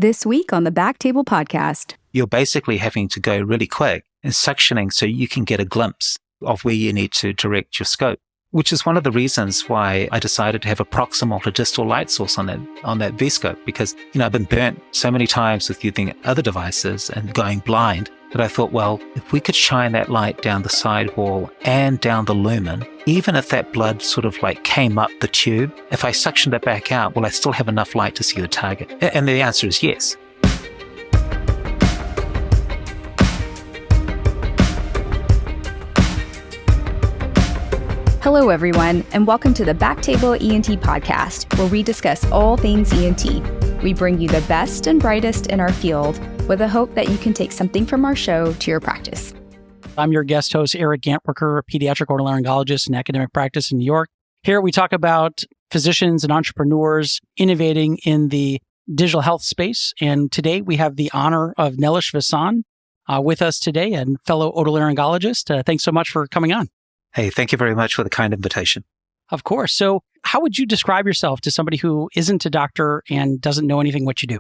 This week on the BackTable podcast. You're basically having to go really quick and suctioning so you can get a glimpse of where you need to direct your scope, which is one of the reasons why I decided to have a proximal to distal light source on that Vie-Scope, because, I've been burnt so many times with using other devices and going blind that I thought, well, if we could shine that light down the side wall and down the lumen, even if that blood sort of like came up the tube, if I suctioned it back out, will I still have enough light to see the target? And the answer is yes. Hello, everyone, and welcome to the BackTable ENT podcast, where we discuss all things ENT. We bring you the best and brightest in our field with the hope that you can take something from our show to your practice. I'm your guest host, Eric Gantwerker, a pediatric otolaryngologist in academic practice in New York. Here we talk about physicians and entrepreneurs innovating in the digital health space. And today we have the honor of Nilesh Vasan with us today, and fellow otolaryngologist. Thanks so much for coming on. Hey, thank you very much for the kind invitation. Of course. So how would you describe yourself to somebody who isn't a doctor and doesn't know anything what you do?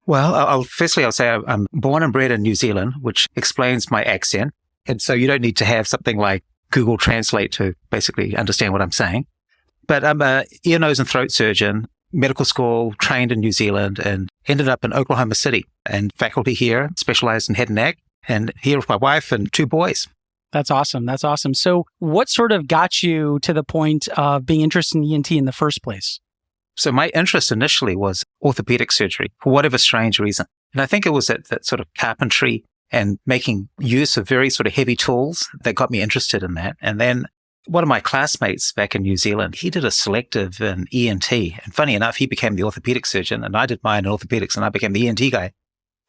Well, I'll say I'm born and bred in New Zealand, which explains my accent. And so you don't need to have something like Google Translate to basically understand what I'm saying. But I'm an ear, nose, and throat surgeon, medical school, trained in New Zealand, and ended up in Oklahoma City and faculty here, specialized in head and neck, and here with my wife and two boys. That's awesome. That's awesome. So what sort of got you to the point of being interested in ENT in the first place? So my interest initially was orthopedic surgery for whatever strange reason. And I think it was that sort of carpentry and making use of very sort of heavy tools that got me interested in that. And then one of my classmates back in New Zealand, he did a selective in ENT. And funny enough, he became the orthopedic surgeon and I did mine in orthopedics and I became the ENT guy.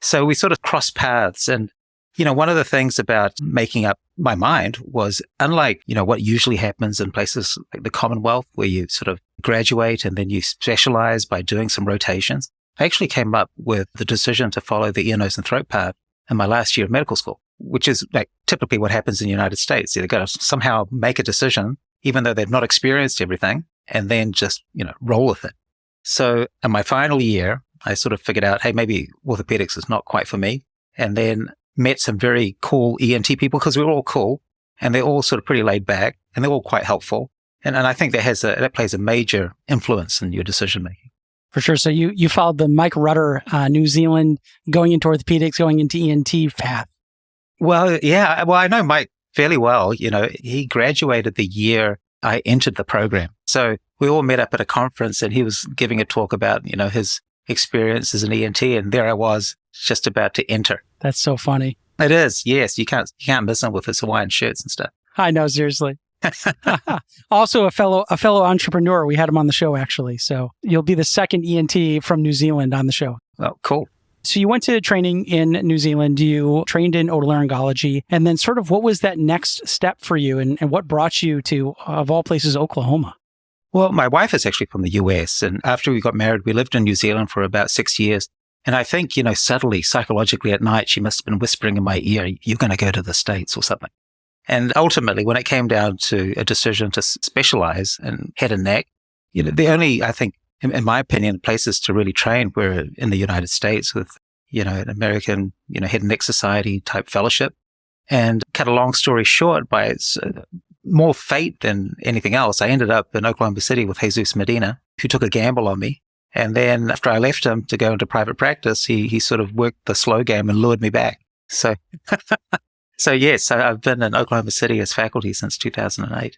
So we sort of crossed paths. And, one of the things about making up my mind was, unlike, what usually happens in places like the Commonwealth, where you sort of graduate and then you specialize by doing some rotations, I actually came up with the decision to follow the ear, nose, and throat path in my last year of medical school, which is like typically what happens in the United States. They've got to somehow make a decision, even though they've not experienced everything, and then just, roll with it. So in my final year, I sort of figured out, hey, maybe orthopedics is not quite for me. And then met some very cool ENT people because we were all cool and they're all sort of pretty laid back and they're all quite helpful. And I think that plays a major influence in your decision making. For sure. So you followed the Mike Rutter, New Zealand, going into orthopedics, going into ENT path. Well, yeah. Well, I know Mike fairly well. He graduated the year I entered the program. So we all met up at a conference and he was giving a talk about, his experience as an ENT. And there I was just about to enter. That's so funny. It is. Yes. You can't miss him with his Hawaiian shirts and stuff. I know. Seriously. Also a fellow entrepreneur. We had him on the show, actually. So you'll be the second ENT from New Zealand on the show. Oh, cool. So you went to training in New Zealand. You trained in otolaryngology. And then sort of what was that next step for you and what brought you to, of all places, Oklahoma? Well, my wife is actually from the US. And after we got married, we lived in New Zealand for about 6 years. And I think, subtly, psychologically at night, she must have been whispering in my ear, you're going to go to the States or something. And ultimately, when it came down to a decision to specialize in head and neck, the only, I think, in my opinion, places to really train were in the United States with, an American, Head and Neck Society type fellowship. And cut a long story short, by more fate than anything else, I ended up in Oklahoma City with Jesus Medina, who took a gamble on me. And then after I left him to go into private practice, he sort of worked the slow game and lured me back. So, yes, I've been in Oklahoma City as faculty since 2008.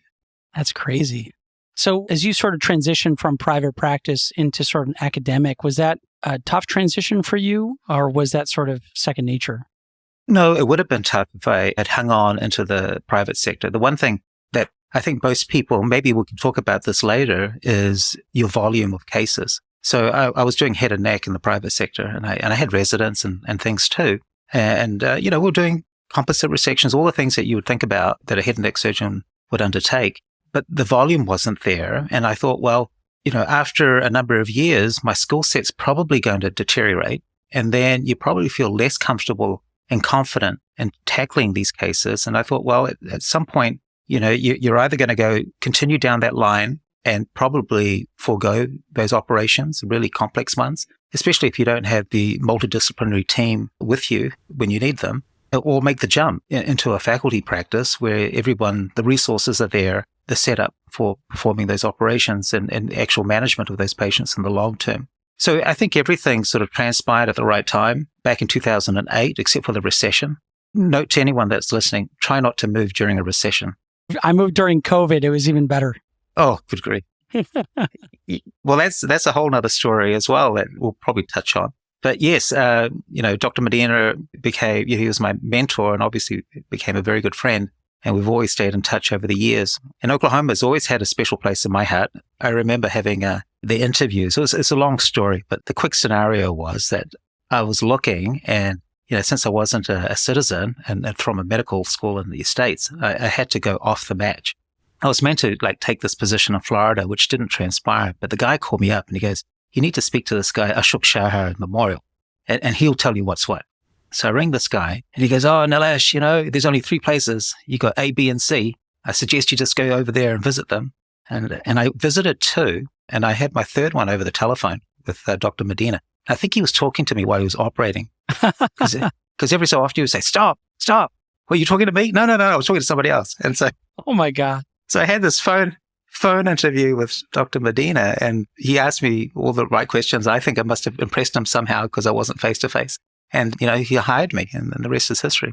That's crazy. So as you sort of transitioned from private practice into sort of academic, was that a tough transition for you or was that sort of second nature? No, it would have been tough if I had hung on into the private sector. The one thing that I think most people, maybe we can talk about this later, is your volume of cases. So I was doing head and neck in the private sector and I had residents and things too. And, we were doing composite resections, all the things that you would think about that a head and neck surgeon would undertake. But the volume wasn't there. And I thought, well, after a number of years, my skill set's probably going to deteriorate. And then you probably feel less comfortable and confident in tackling these cases. And I thought, well, at some point, you're either going to continue down that line and probably forego those operations, really complex ones, especially if you don't have the multidisciplinary team with you when you need them, or make the jump into a faculty practice where everyone, the resources are there, the setup for performing those operations and actual management of those patients in the long term. So I think everything sort of transpired at the right time back in 2008, except for the recession. Note to anyone that's listening, try not to move during a recession. I moved during COVID. It was even better. Oh, good grief. Well, that's a whole nother story as well that we'll probably touch on. But yes, Dr. Medina he was my mentor and obviously became a very good friend. And we've always stayed in touch over the years. And Oklahoma's always had a special place in my heart. I remember having the interviews. It's a long story, but the quick scenario was that I was looking and, since I wasn't a citizen and from a medical school in the States, I had to go off the match. I was meant to take this position in Florida, which didn't transpire. But the guy called me up and he goes, you need to speak to this guy, Ashok Shahar Memorial, and he'll tell you what's what. So I ring this guy and he goes, oh, Nilesh, there's only 3 places. You got A, B, and C. I suggest you just go over there and visit them. And I visited 2 and I had my 3rd one over the telephone with Dr. Medina. I think he was talking to me while he was operating because every so often he would say, stop. Were you talking to me? No, I was talking to somebody else. And so, oh my God. So I had this phone interview with Dr. Medina and he asked me all the right questions. I think I must have impressed him somehow because I wasn't face to face. And, he hired me and the rest is history.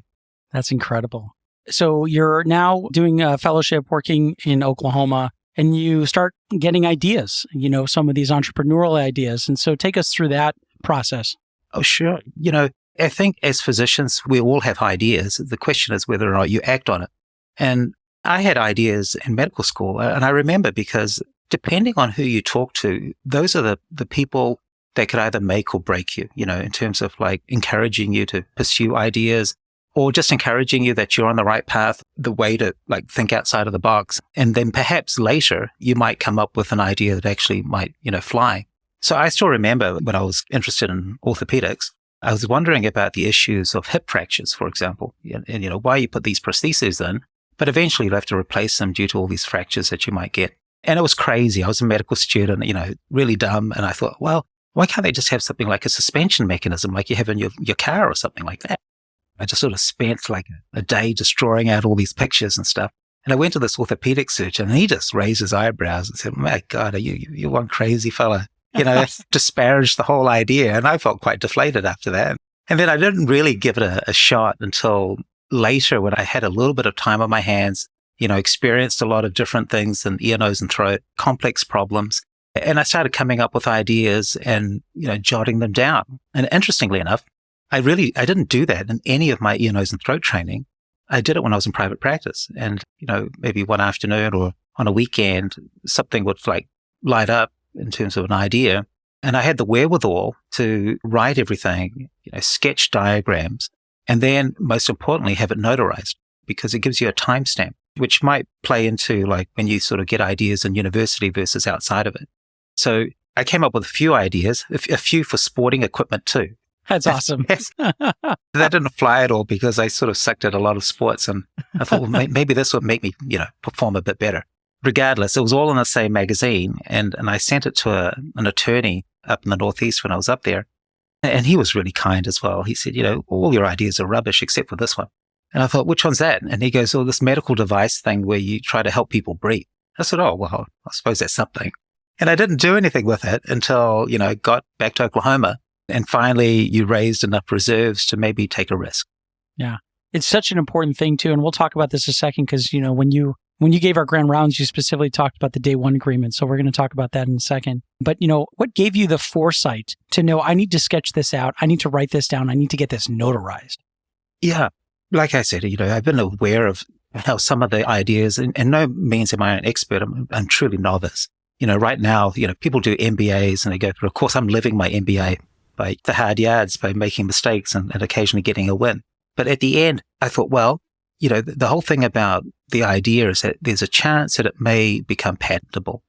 That's incredible. So you're now doing a fellowship working in Oklahoma and you start getting ideas, some of these entrepreneurial ideas. And so take us through that process. Oh, sure. I think as physicians, we all have ideas. The question is whether or not you act on it. And I had ideas in medical school. And I remember because depending on who you talk to, those are the people that could either make or break you, in terms of encouraging you to pursue ideas or just encouraging you that you're on the right path, the way to think outside of the box. And then perhaps later you might come up with an idea that actually might, fly. So I still remember when I was interested in orthopedics, I was wondering about the issues of hip fractures, for example, and why you put these prostheses in, but eventually you have to replace them due to all these fractures that you might get. And it was crazy. I was a medical student, really dumb. And I thought, well, why can't they just have something like a suspension mechanism like you have in your car or something like that? I just sort of spent a day just drawing out all these pictures and stuff. And I went to this orthopedic surgeon and he just raised his eyebrows and said, my God, you're one crazy fella. Disparaged the whole idea. And I felt quite deflated after that. And then I didn't really give it a shot until later when I had a little bit of time on my hands, experienced a lot of different things in ear, nose, and throat, complex problems. And I started coming up with ideas and, jotting them down. And interestingly enough, I didn't do that in any of my ear, nose, and throat training. I did it when I was in private practice. And, maybe one afternoon or on a weekend, something would light up in terms of an idea. And I had the wherewithal to write everything, sketch diagrams, and then most importantly, have it notarized because it gives you a timestamp, which might play into when you sort of get ideas in university versus outside of it. So I came up with a few ideas, a few for sporting equipment too. That's awesome. That didn't fly at all because I sort of sucked at a lot of sports. And I thought, well, maybe this would make me, perform a bit better. Regardless, it was all in the same magazine. And I sent it to an attorney up in the Northeast when I was up there. And he was really kind as well. He said, all your ideas are rubbish except for this one. And I thought, which one's that? And he goes, this medical device thing where you try to help people breathe. I said, oh, well, I suppose that's something. And I didn't do anything with it until, got back to Oklahoma. And finally, you raised enough reserves to maybe take a risk. Yeah. It's such an important thing, too. And we'll talk about this a second because, when you gave our grand rounds, you specifically talked about the day one agreement. So we're going to talk about that in a second. But, what gave you the foresight to know I need to sketch this out? I need to write this down. I need to get this notarized. Yeah. Like I said, I've been aware of how some of the ideas, and no means am I an expert. I'm truly novice. Right now, people do MBAs and they go through, of course, I'm living my MBA by the hard yards, by making mistakes and occasionally getting a win. But at the end, I thought, well, the whole thing about the idea is that there's a chance that it may become patentable.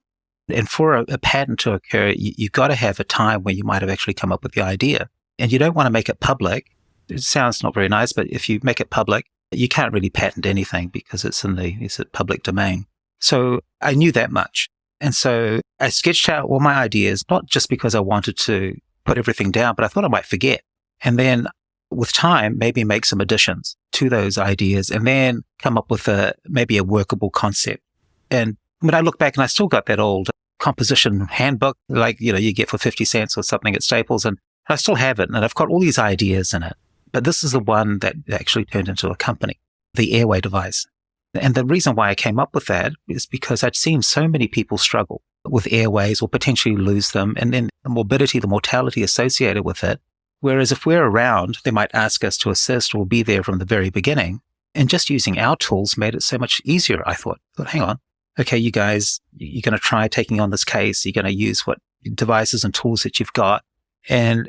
And for a patent to occur, you've got to have a time when you might have actually come up with the idea. And you don't want to make it public. It sounds not very nice, but if you make it public, you can't really patent anything because it's in the public domain. So I knew that much. And so I sketched out all my ideas, not just because I wanted to put everything down, but I thought I might forget. And then with time, maybe make some additions to those ideas and then come up with maybe a workable concept. And when I look back, and I still got that old composition handbook, like, you get for 50 cents or something at Staples, and I still have it. And I've got all these ideas in it. But this is the one that actually turned into a company, the Airway device. And the reason why I came up with that is because I'd seen so many people struggle with airways or potentially lose them, and then the morbidity, the mortality associated with it. Whereas if we're around, they might ask us to assist or be there from the very beginning. And just using our tools made it so much easier, I thought. Hang on. Okay, you guys, you're going to try taking on this case. You're going to use what devices and tools that you've got. And,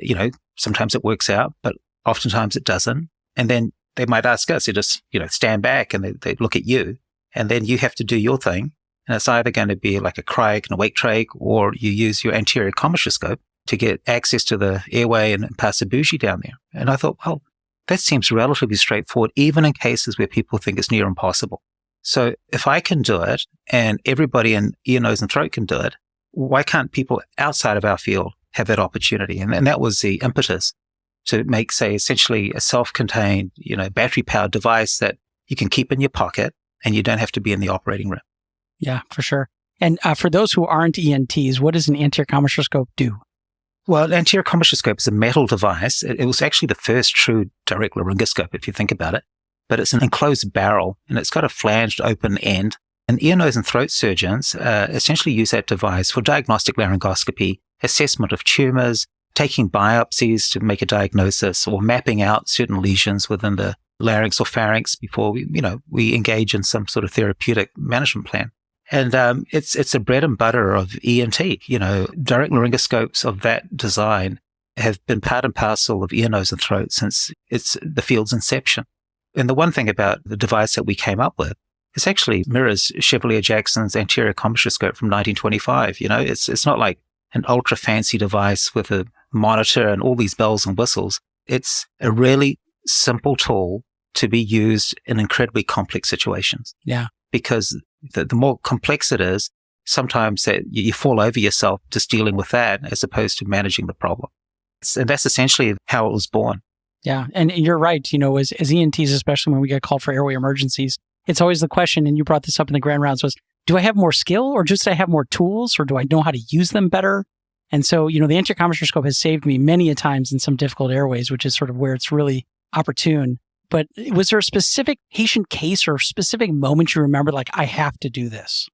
sometimes it works out, but oftentimes it doesn't. And then they might ask us to just, stand back and they look at you. And then you have to do your thing. And it's either going to be like a cryo and a wake trach, or you use your anterior commissure scope to get access to the airway and pass a bougie down there. And I thought, well, that seems relatively straightforward, even in cases where people think it's near impossible. So if I can do it and everybody in ear, nose, and throat can do it, why can't people outside of our field have that opportunity? And that was the impetus to make, say, essentially a self-contained, battery-powered device that you can keep in your pocket and you don't have to be in the operating room. Yeah, for sure. And for those who aren't ENTs, what does an anterior commissure scope do? Well, an anterior commissure scope is a metal device. It was actually the first true direct laryngoscope, if you think about it. But it's an enclosed barrel, and it's got a flanged open end. And ear, nose, and throat surgeons essentially use that device for diagnostic laryngoscopy, assessment of tumors, taking biopsies to make a diagnosis, or mapping out certain lesions within the larynx or pharynx before we engage in some sort of therapeutic management plan. And it's a bread and butter of ENT. Direct laryngoscopes of that design have been part and parcel of ear, nose, and throat since it's the field's inception. And the one thing about the device that we came up with, it actually mirrors Chevalier Jackson's anterior commissure scope from 1925. It's not like an ultra fancy device with a monitor and all these bells and whistles. It's a really simple tool to be used in incredibly complex situations. Yeah. Because the more complex it is, sometimes that you fall over yourself just dealing with that as opposed to managing the problem. And that's essentially how it was born. Yeah. And you're right. As ENTs, especially when we get called for airway emergencies, it's always the question, and you brought this up in the grand rounds, was, do I have more skill, or just do I have more tools, or do I know how to use them better? And so, the anterior commissure scope has saved me many a times in some difficult airways, which is sort of where it's really opportune. But was there a specific patient case or specific moment you remember, like, I have to do this?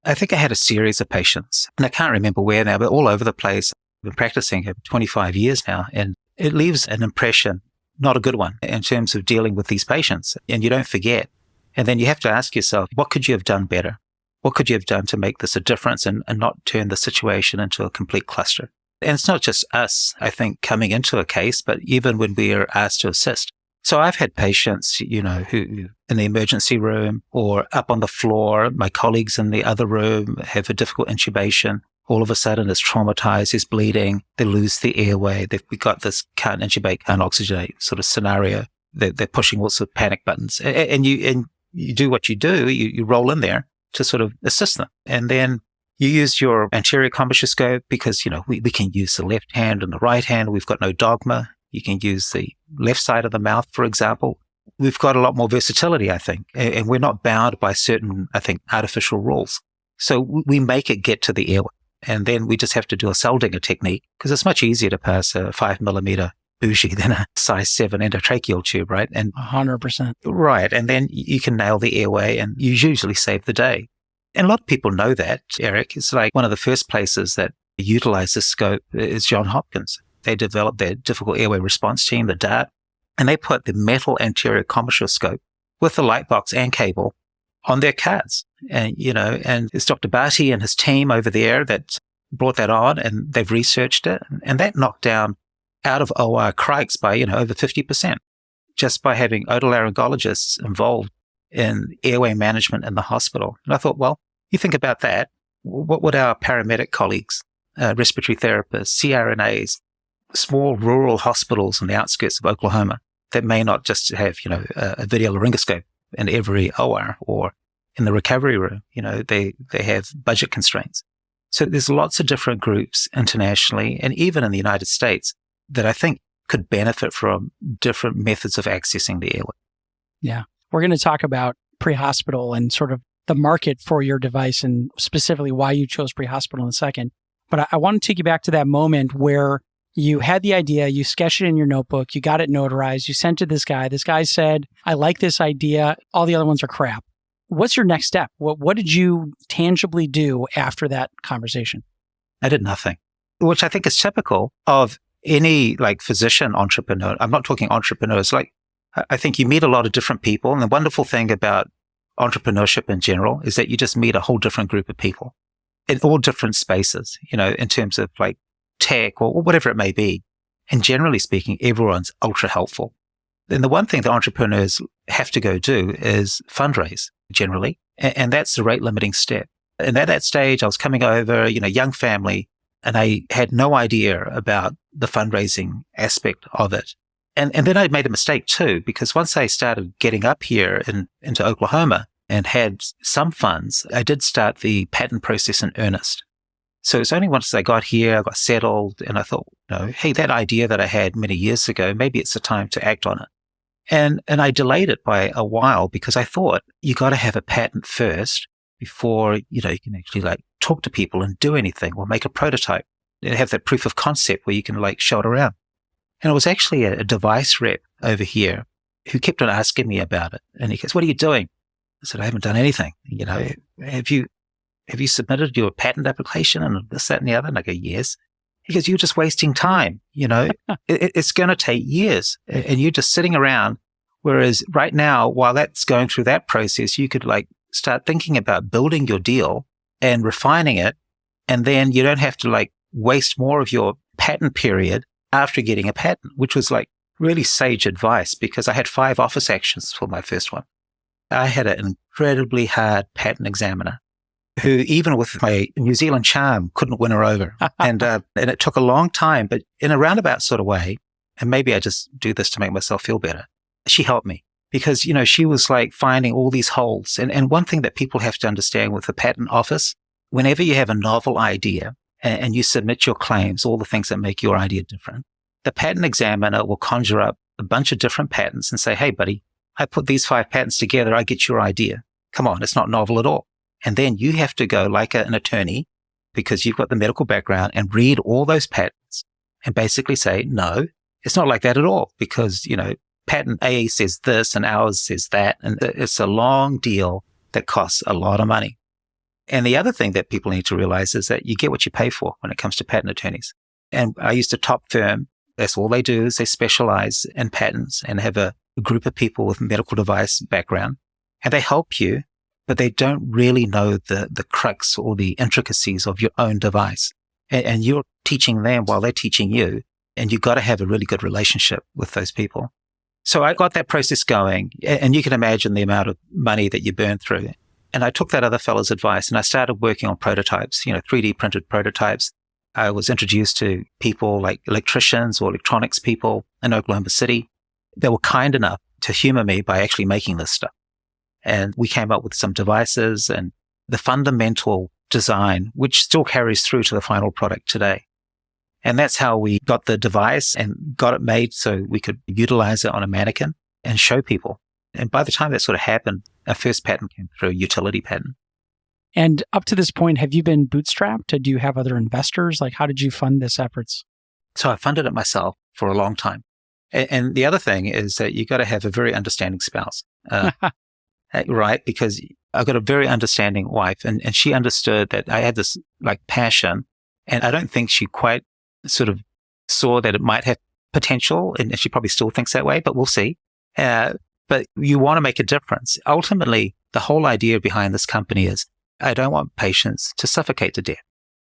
I think I had a series of patients, and I can't remember where now, but all over the place. I've been practicing for 25 years now, and it leaves an impression, not a good one, in terms of dealing with these patients. And you don't forget. And then you have to ask yourself, what could you have done better? What could you have done to make this a difference and not turn the situation into a complete cluster? And it's not just us, I think, coming into a case, but even when we are asked to assist. So I've had patients, who in the emergency room or up on the floor, my colleagues in the other room have a difficult intubation. All of a sudden it's traumatized, there's bleeding, they lose the airway, we got this can't intubate, can't oxygenate sort of scenario. They're pushing lots of panic buttons. And you do what you do, you roll in there to sort of assist them. And then you use your anterior commissure scope because, we can use the left hand and the right hand. We've got no dogma. You can use the left side of the mouth, for example. We've got a lot more versatility, I think, and we're not bound by certain, I think, artificial rules. So we make it get to the airway. And then we just have to do a Seldinger technique because it's much easier to pass a 5mm bougie than a size 7 endotracheal tube, right? And 100%. Right. And then you can nail the airway and you usually save the day. And a lot of people know that, Eric. It's like one of the first places that utilize this scope is Johns Hopkins. They developed their difficult airway response team, the DART, and they put the metal anterior commissure scope with the light box and cable on their cards. And, and it's Dr. Barty and his team over there that brought that on, and they've researched it. And that knocked down out of OR crikes by, over 50% just by having otolaryngologists involved in airway management in the hospital. And I thought, well, you think about that. What would our paramedic colleagues, respiratory therapists, CRNAs, small rural hospitals on the outskirts of Oklahoma that may not just have, a video laryngoscope in every OR or in the recovery room, they have budget constraints. So there's lots of different groups internationally and even in the United States that I think could benefit from different methods of accessing the airway. Yeah. We're going to talk about pre-hospital and sort of the market for your device and specifically why you chose pre-hospital in a second. But I want to take you back to that moment where you had the idea, you sketched it in your notebook, you got it notarized, you sent it to this guy. This guy said, I like this idea. All the other ones are crap. What's your next step? What did you tangibly do after that conversation? I did nothing, which I think is typical of any like physician entrepreneur. I'm not talking entrepreneurs. Like I think you meet a lot of different people. And the wonderful thing about entrepreneurship in general is that you just meet a whole different group of people in all different spaces, in terms of like tech or whatever it may be. And generally speaking, everyone's ultra helpful. Then the one thing that entrepreneurs have to go do is fundraise generally. And that's the rate limiting step. And at that stage, I was coming over, young family, and I had no idea about the fundraising aspect of it. And then I made a mistake too, because once I started getting up here into Oklahoma and had some funds, I did start the patent process in earnest. So it's only once I got here, I got settled, and I thought, hey, that idea that I had many years ago, maybe it's the time to act on it. And I delayed it by a while because I thought you got to have a patent first before, you can actually like talk to people and do anything or make a prototype and have that proof of concept where you can like show it around. And it was actually a device rep over here who kept on asking me about it. And he goes, what are you doing? I said, I haven't done anything. Have you submitted your patent application and this, that, and the other? And I go, yes. He goes, you're just wasting time. It's going to take years and you're just sitting around. Whereas right now, while that's going through that process, you could like start thinking about building your deal and refining it. And then you don't have to like waste more of your patent period after getting a patent, which was like really sage advice because I had 5 office actions for my first one. I had an incredibly hard patent examiner who, even with my New Zealand charm, couldn't win her over. And it took a long time, but in a roundabout sort of way, and maybe I just do this to make myself feel better, she helped me because, she was like finding all these holes. And one thing that people have to understand with the patent office, whenever you have a novel idea and you submit your claims, all the things that make your idea different, the patent examiner will conjure up a bunch of different patents and say, hey, buddy, I put these 5 patents together. I get your idea. Come on, it's not novel at all. And then you have to go like an attorney because you've got the medical background and read all those patents and basically say, no, it's not like that at all because, patent A says this and ours says that. And it's a long deal that costs a lot of money. And the other thing that people need to realize is that you get what you pay for when it comes to patent attorneys. And I used a top firm. That's all they do is they specialize in patents and have a group of people with medical device background. And they help you, but they don't really know the crux or the intricacies of your own device. And you're teaching them while they're teaching you. And you've got to have a really good relationship with those people. So I got that process going. And you can imagine the amount of money that you burn through. And I took that other fellow's advice and I started working on prototypes, 3D printed prototypes. I was introduced to people like electricians or electronics people in Oklahoma City. They were kind enough to humor me by actually making this stuff. And we came up with some devices and the fundamental design, which still carries through to the final product today. And that's how we got the device and got it made so we could utilize it on a mannequin and show people. And by the time that sort of happened, our first patent came through, a utility patent. And up to this point, have you been bootstrapped? Do you have other investors? Like, how did you fund this efforts? So I funded it myself for a long time. And the other thing is that you got to have a very understanding spouse, right? Because I've got a very understanding wife and she understood that I had this like passion. And I don't think she quite sort of saw that it might have potential. And she probably still thinks that way, but we'll see. But you want to make a difference. Ultimately, the whole idea behind this company is I don't want patients to suffocate to death.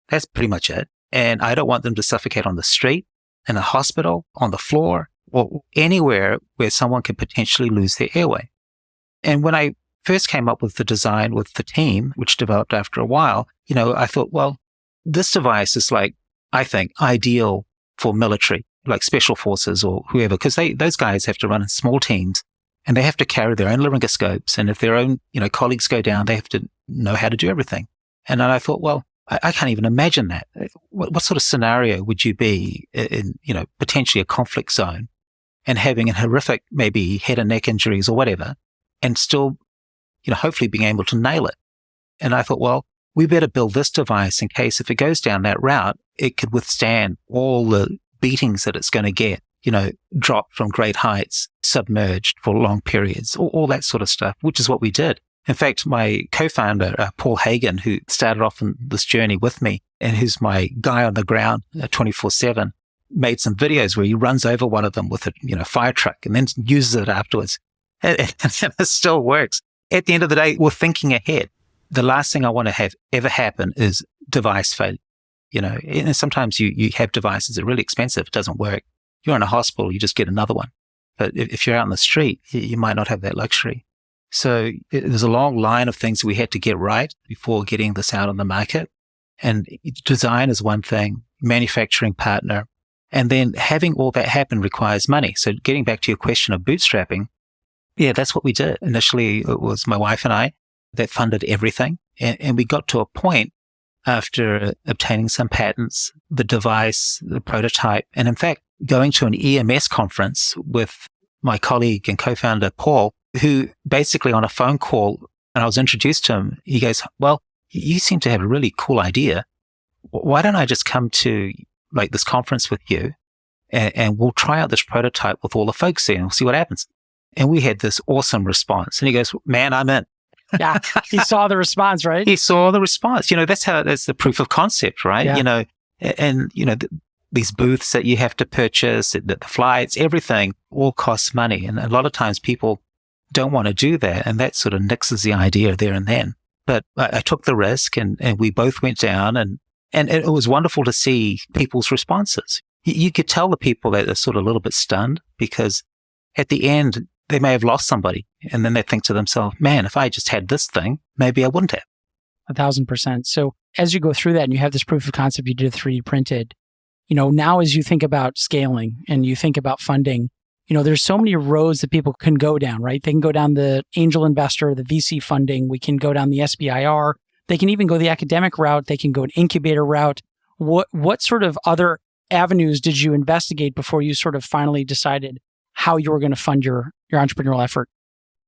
That's pretty much it. And I don't want them to suffocate on the street, in a hospital, on the floor, or anywhere where someone could potentially lose their airway. And when I first came up with the design with the team, which developed after a while, I thought, well, this device is like, I think, ideal for military, like special forces or whoever, because those guys have to run in small teams and they have to carry their own laryngoscopes. And if their own, colleagues go down, they have to know how to do everything. And then I thought, well, I can't even imagine that. What sort of scenario would you be in, potentially a conflict zone and having a horrific, maybe head and neck injuries or whatever, and still, hopefully being able to nail it? And I thought, well, we better build this device in case if it goes down that route, it could withstand all the beatings that it's going to get, dropped from great heights, submerged for long periods, all that sort of stuff, which is what we did. In fact, my co-founder, Paul Hagen, who started off on this journey with me and who's my guy on the ground 24/7, made some videos where he runs over one of them with a fire truck and then uses it afterwards. And it still works. At the end of the day, we're thinking ahead. The last thing I want to have ever happen is device failure. And sometimes you have devices that are really expensive. It doesn't work. You're in a hospital, you just get another one. But if you're out on the street, you might not have that luxury. So there's a long line of things we had to get right before getting this out on the market. And design is one thing, manufacturing partner, and then having all that happen requires money. So getting back to your question of bootstrapping, yeah, that's what we did. Initially, it was my wife and I that funded everything. And we got to a point after obtaining some patents, the device, the prototype, and in fact, going to an EMS conference with my colleague and co-founder, Paul, who basically on a phone call, and I was introduced to him, he goes, well, you seem to have a really cool idea. Why don't I just come to this conference with you and we'll try out this prototype with all the folks there and we'll see what happens. And we had this awesome response. And he goes, man, I'm in. Yeah. He saw the response, right? He saw the response. That's the proof of concept, right? Yeah. These booths that you have to purchase, the flights, everything all costs money. And a lot of times people don't want to do that. And that sort of nixes the idea there and then. But I took the risk and we both went down and it was wonderful to see people's responses. You could tell the people that they're sort of a little bit stunned because at the end, they may have lost somebody. And then they think to themselves, man, if I just had this thing, maybe I wouldn't have. 1,000%. So as you go through that and you have this proof of concept you did 3D printed, now as you think about scaling and you think about funding, there's so many roads that people can go down, right? They can go down the angel investor, the VC funding. We can go down the SBIR. They can even go the academic route. They can go an incubator route. What sort of other avenues did you investigate before you sort of finally decided how you were going to fund your entrepreneurial effort?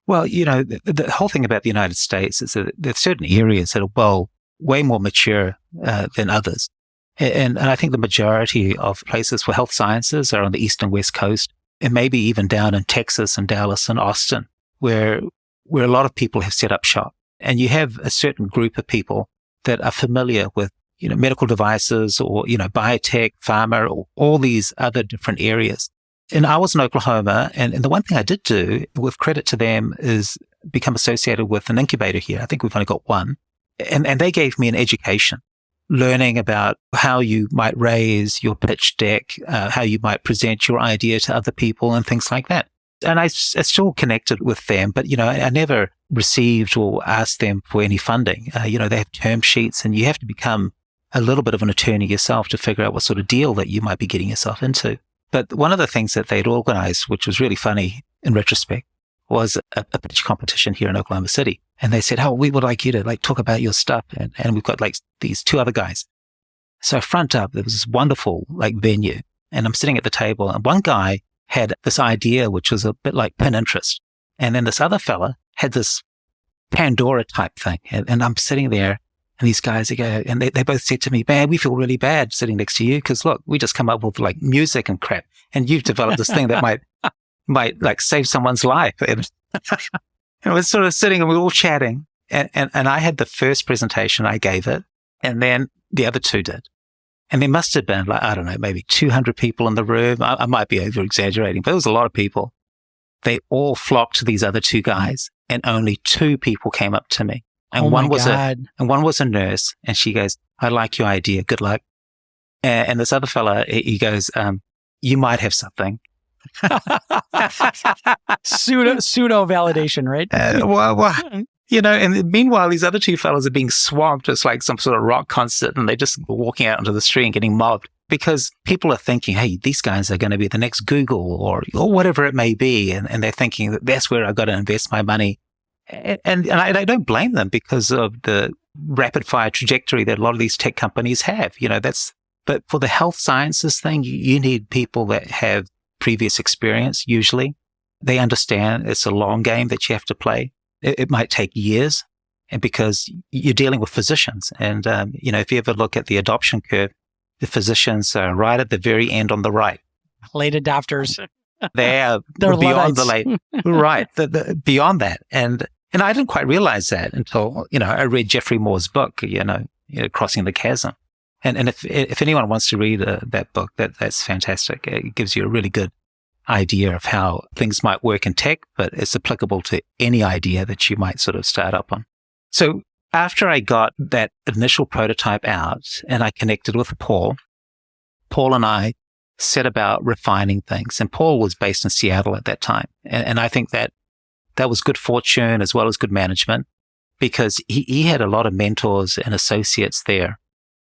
Well, the whole thing about the United States is that there's certain areas that are, way more mature than others. And I think the majority of places for health sciences are on the East and West Coast, and maybe even down in Texas and Dallas and Austin, where a lot of people have set up shop. And you have a certain group of people that are familiar with, medical devices or, biotech, pharma, or all these other different areas. And I was in Oklahoma, and the one thing I did do, with credit to them, is become associated with an incubator here. I think we've only got one. And they gave me an education, learning about how you might raise your pitch deck, how you might present your idea to other people and things like that. And I still connected with them, but, I never received or asked them for any funding. They have term sheets and you have to become a little bit of an attorney yourself to figure out what sort of deal that you might be getting yourself into. But one of the things that they'd organized, which was really funny in retrospect, was a pitch competition here in Oklahoma City. And they said, oh, we would like you to talk about your stuff. And we've got these two other guys. So front up, there was this wonderful venue and I'm sitting at the table and one guy had this idea, which was a bit like Pinterest. And then this other fella had this Pandora type thing. And I'm sitting there and these guys, they both said to me, man, we feel really bad sitting next to you because look, we just come up with music and crap. And you've developed this thing that might save someone's life. And we're sort of sitting and we're all chatting. And I had the first presentation, I gave it. And then the other two did. And there must have been I don't know, maybe 200 people in the room. I might be over exaggerating, but it was a lot of people. They all flocked to these other two guys and only two people came up to me. And one was a nurse and she goes, I like your idea. Good luck. And this other fella, he goes, you might have something. Pseudo validation, right? And meanwhile, these other two fellas are being swamped. It's like some sort of rock concert and they're just walking out onto the street and getting mobbed because people are thinking, hey, these guys are going to be the next Google or whatever it may be. And they're thinking that that's where I've got to invest my money. And I don't blame them because of the rapid fire trajectory that a lot of these tech companies have. But for the health sciences thing, you need people that have previous experience. Usually they understand it's a long game that you have to play. It might take years, and because you're dealing with physicians. And, if you ever look at the adoption curve, the physicians are right at the very end on the right. Late adopters. They're beyond the late, right, beyond that. And I didn't quite realize that until, I read Jeffrey Moore's book, Crossing the Chasm. And if anyone wants to read that book, that's fantastic. It gives you a really good idea of how things might work in tech, but it's applicable to any idea that you might sort of start up on. So after I got that initial prototype out and I connected with Paul and I set about refining things. And Paul was based in Seattle at that time. And I think that was good fortune as well as good management, because he had a lot of mentors and associates there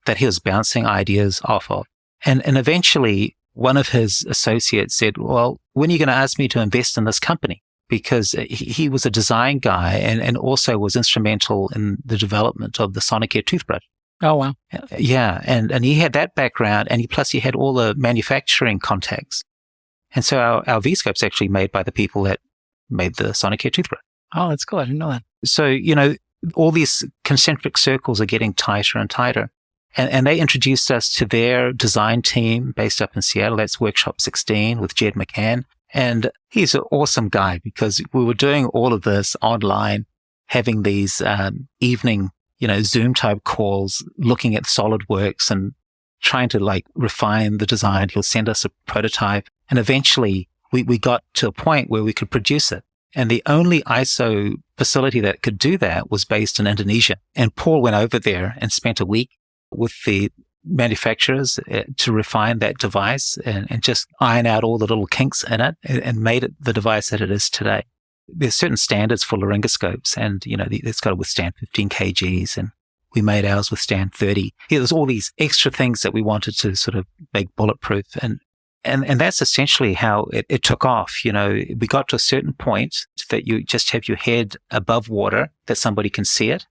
that he was bouncing ideas off of. And eventually one of his associates said, well, when are you going to ask me to invest in this company? Because he was a design guy and also was instrumental in the development of the Sonicare toothbrush. Oh, wow. Yeah. And he had that background, and he had all the manufacturing contacts. And so our Vie-Scope's actually made by the people that made the Sonicare toothbrush. Oh, that's cool. I didn't know that. So, all these concentric circles are getting tighter and tighter. And they introduced us to their design team based up in Seattle. That's Workshop 16 with Jed McCann. And he's an awesome guy, because we were doing all of this online, having these evening, Zoom type calls, looking at SolidWorks and trying to refine the design. He'll send us a prototype. And eventually we got to a point where we could produce it. And the only ISO facility that could do that was based in Indonesia. And Paul went over there and spent a week with the manufacturers to refine that device and just iron out all the little kinks in it and made it the device that it is today. There's certain standards for laryngoscopes, and, it's got to withstand 15 kgs, and we made ours withstand 30. There's all these extra things that we wanted to sort of make bulletproof. And that's essentially how it took off. We got to a certain point that you just have your head above water, that somebody can see it.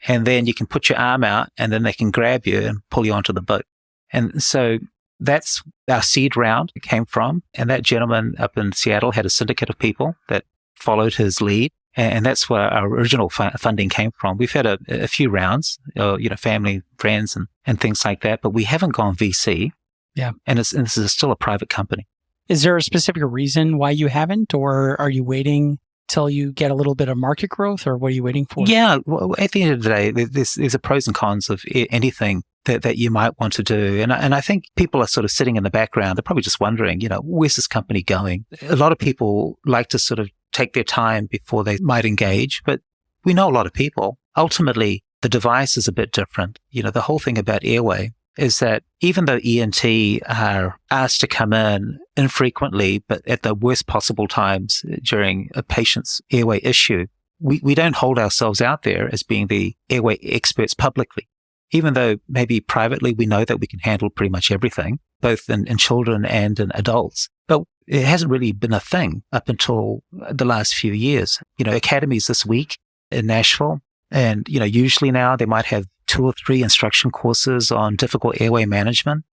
And then you can put your arm out, and then they can grab you and pull you onto the boat. And so that's our seed round came from. And that gentleman up in Seattle had a syndicate of people that followed his lead. And that's where our original funding came from. We've had a few rounds, family, friends, and things like that, but we haven't gone VC. Yeah. And this is still a private company. Is there a specific reason why you haven't, or are you waiting till you get a little bit of market growth, or what are you waiting for? Yeah, well, at the end of the day, there's a pros and cons of anything that you might want to do. And I think people are sort of sitting in the background. They're probably just wondering, where's this company going? A lot of people like to sort of take their time before they might engage, but we know a lot of people. Ultimately, the device is a bit different. The whole thing about Airway is that even though ENT are asked to come in infrequently, but at the worst possible times during a patient's airway issue, we don't hold ourselves out there as being the airway experts publicly. Even though maybe privately we know that we can handle pretty much everything, both in children and in adults. But it hasn't really been a thing up until the last few years. Academies this week in Nashville, and, usually now they might have 2 or 3 instruction courses on difficult airway management,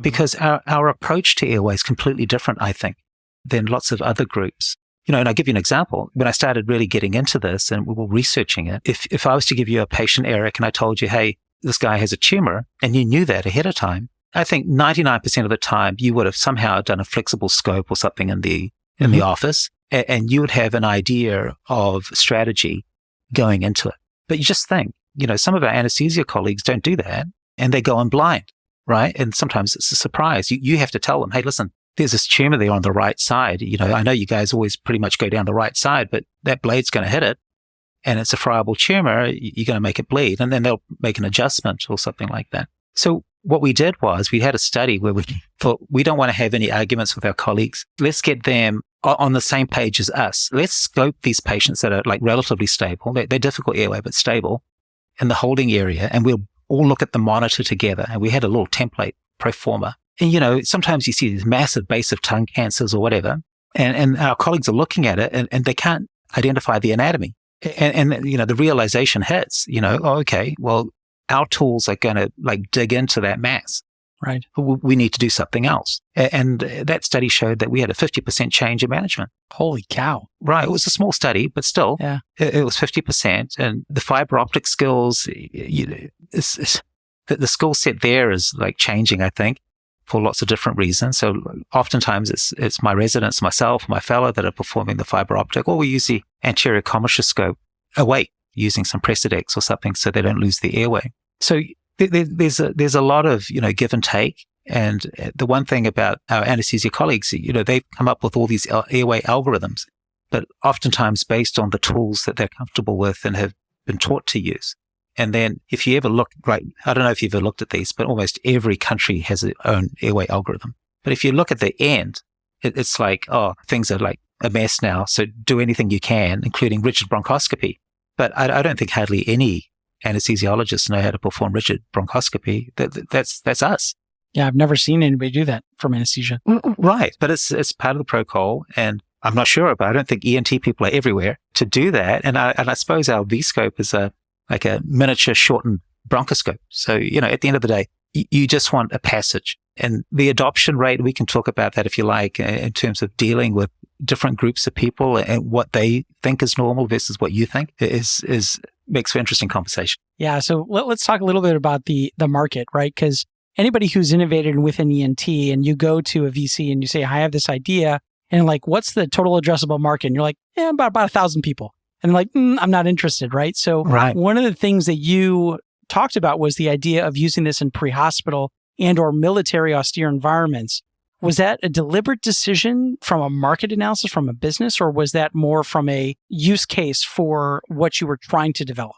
because our approach to airway is completely different, I think, than lots of other groups. And I'll give you an example. When I started really getting into this and we were researching it, if I was to give you a patient, Eric, and I told you, hey, this guy has a tumor, and you knew that ahead of time, I think 99% of the time you would have somehow done a flexible scope or something in the office, and you would have an idea of strategy going into it. But you just think, some of our anesthesia colleagues don't do that, and they go in blind, right? And sometimes it's a surprise. You have to tell them, hey, listen, there's this tumor there on the right side. I know you guys always pretty much go down the right side, but that blade's going to hit it, and it's a friable tumor. You're going to make it bleed, and then they'll make an adjustment or something like that. So what we did was we had a study where we thought, we don't want to have any arguments with our colleagues. Let's get them on the same page as us. Let's scope these patients that are relatively stable. They're difficult airway, but stable in the holding area. And we'll all look at the monitor together. And we had a little template pro forma. And, sometimes you see these massive base of tongue cancers or whatever. And our colleagues are looking at it and they can't identify the anatomy. And the realization hits, okay, well, our tools are going to dig into that mass. Right. We need to do something else. And that study showed that we had a 50% change in management. Holy cow. Right. It was a small study, but still, yeah. it was 50%. And the fiber optic skills, the skill set there is changing, I think, for lots of different reasons. So oftentimes it's my residents, myself, my fellow that are performing the fiber optic, or we use the anterior commissure scope awake using some Presidex or something so they don't lose the airway. So there's a lot of, give and take. And the one thing about our anesthesia colleagues, they've come up with all these airway algorithms, but oftentimes based on the tools that they're comfortable with and have been taught to use. And then if you ever look, I don't know if you've ever looked at these, but almost every country has its own airway algorithm. But if you look at the end, it's things are a mess now. So do anything you can, including rigid bronchoscopy. But I don't think hardly any anesthesiologists know how to perform rigid bronchoscopy. That's us. Yeah, I've never seen anybody do that from anesthesia. Right. But it's part of the protocol. And I'm not sure, but I don't think ENT people are everywhere to do that. And I suppose our Vie-Scope is a miniature shortened bronchoscope. So, at the end of the day, you just want a passage. And the adoption rate, we can talk about that if you like, in terms of dealing with different groups of people and what they think is normal versus what you think is makes for interesting conversation. Yeah. So let's talk a little bit about the market, right? Because anybody who's innovated within ENT and you go to a VC and you say, I have this idea, and what's the total addressable market? And you're like, about 1,000 people. And I'm not interested, right? So One of the things that you talked about was the idea of using this in pre-hospital and or military austere environments. Was that a deliberate decision from a market analysis, from a business, or was that more from a use case for what you were trying to develop?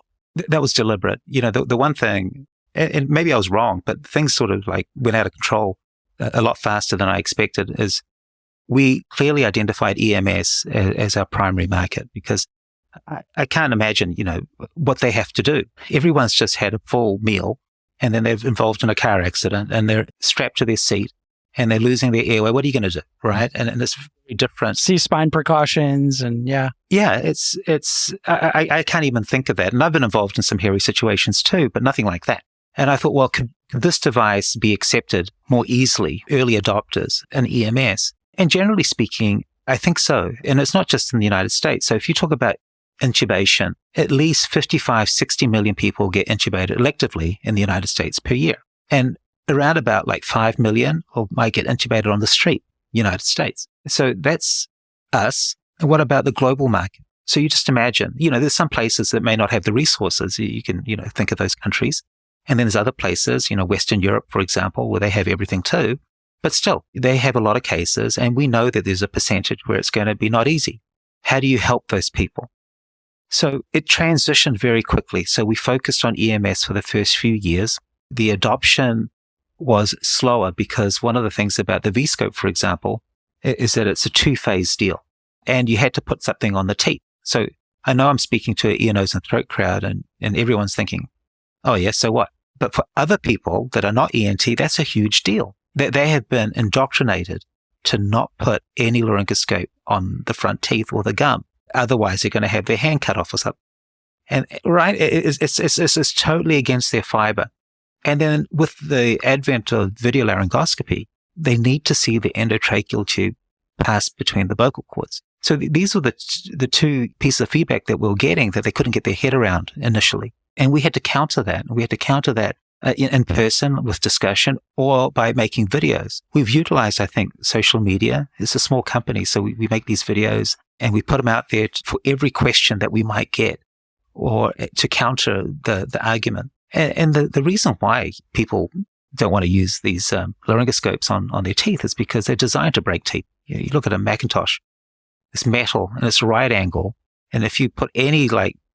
That was deliberate. The one thing, and maybe I was wrong, but things sort of went out of control a lot faster than I expected, is we clearly identified EMS as our primary market because I can't imagine, what they have to do. Everyone's just had a full meal and then they're involved in a car accident and they're strapped to their seat and they're losing their airway. What are you going to do? Right. And it's very different. C-spine precautions and yeah. Yeah. I can't even think of that. And I've been involved in some hairy situations too, but nothing like that. And I thought, well, could this device be accepted more easily, early adopters in EMS? And generally speaking, I think so. And it's not just in the United States. So if you talk about intubation, at least 55, 60 million people get intubated electively in the United States per year. And around about 5 million might get intubated on the street, United States. So that's us. And what about the global market? So you just imagine, there's some places that may not have the resources. You can, think of those countries. And then there's other places, Western Europe, for example, where they have everything too. But still, they have a lot of cases. And we know that there's a percentage where it's going to be not easy. How do you help those people? So it transitioned very quickly. So we focused on EMS for the first few years. The adoption was slower because one of the things about the Vie-Scope, for example, is that it's a 2-phase deal and you had to put something on the teeth. So I know I'm speaking to an ear, nose and throat crowd and everyone's thinking, oh yeah, so what? But for other people that are not ENT, that's a huge deal. They have been indoctrinated to not put any laryngoscope on the front teeth or the gum. Otherwise, they're going to have their hand cut off or something. And it's totally against their fiber. And then with the advent of video laryngoscopy, they need to see the endotracheal tube pass between the vocal cords. So these were the two pieces of feedback that we were getting that they couldn't get their head around initially. And we had to counter that. We had to counter that in person with discussion or by making videos. We've utilized, I think, social media. It's a small company, so we make these videos and we put them out there for every question that we might get or to counter the argument. And the reason why people don't want to use these laryngoscopes on their teeth is because they're designed to break teeth. You look at a Macintosh, it's metal and it's right angle. And if you put any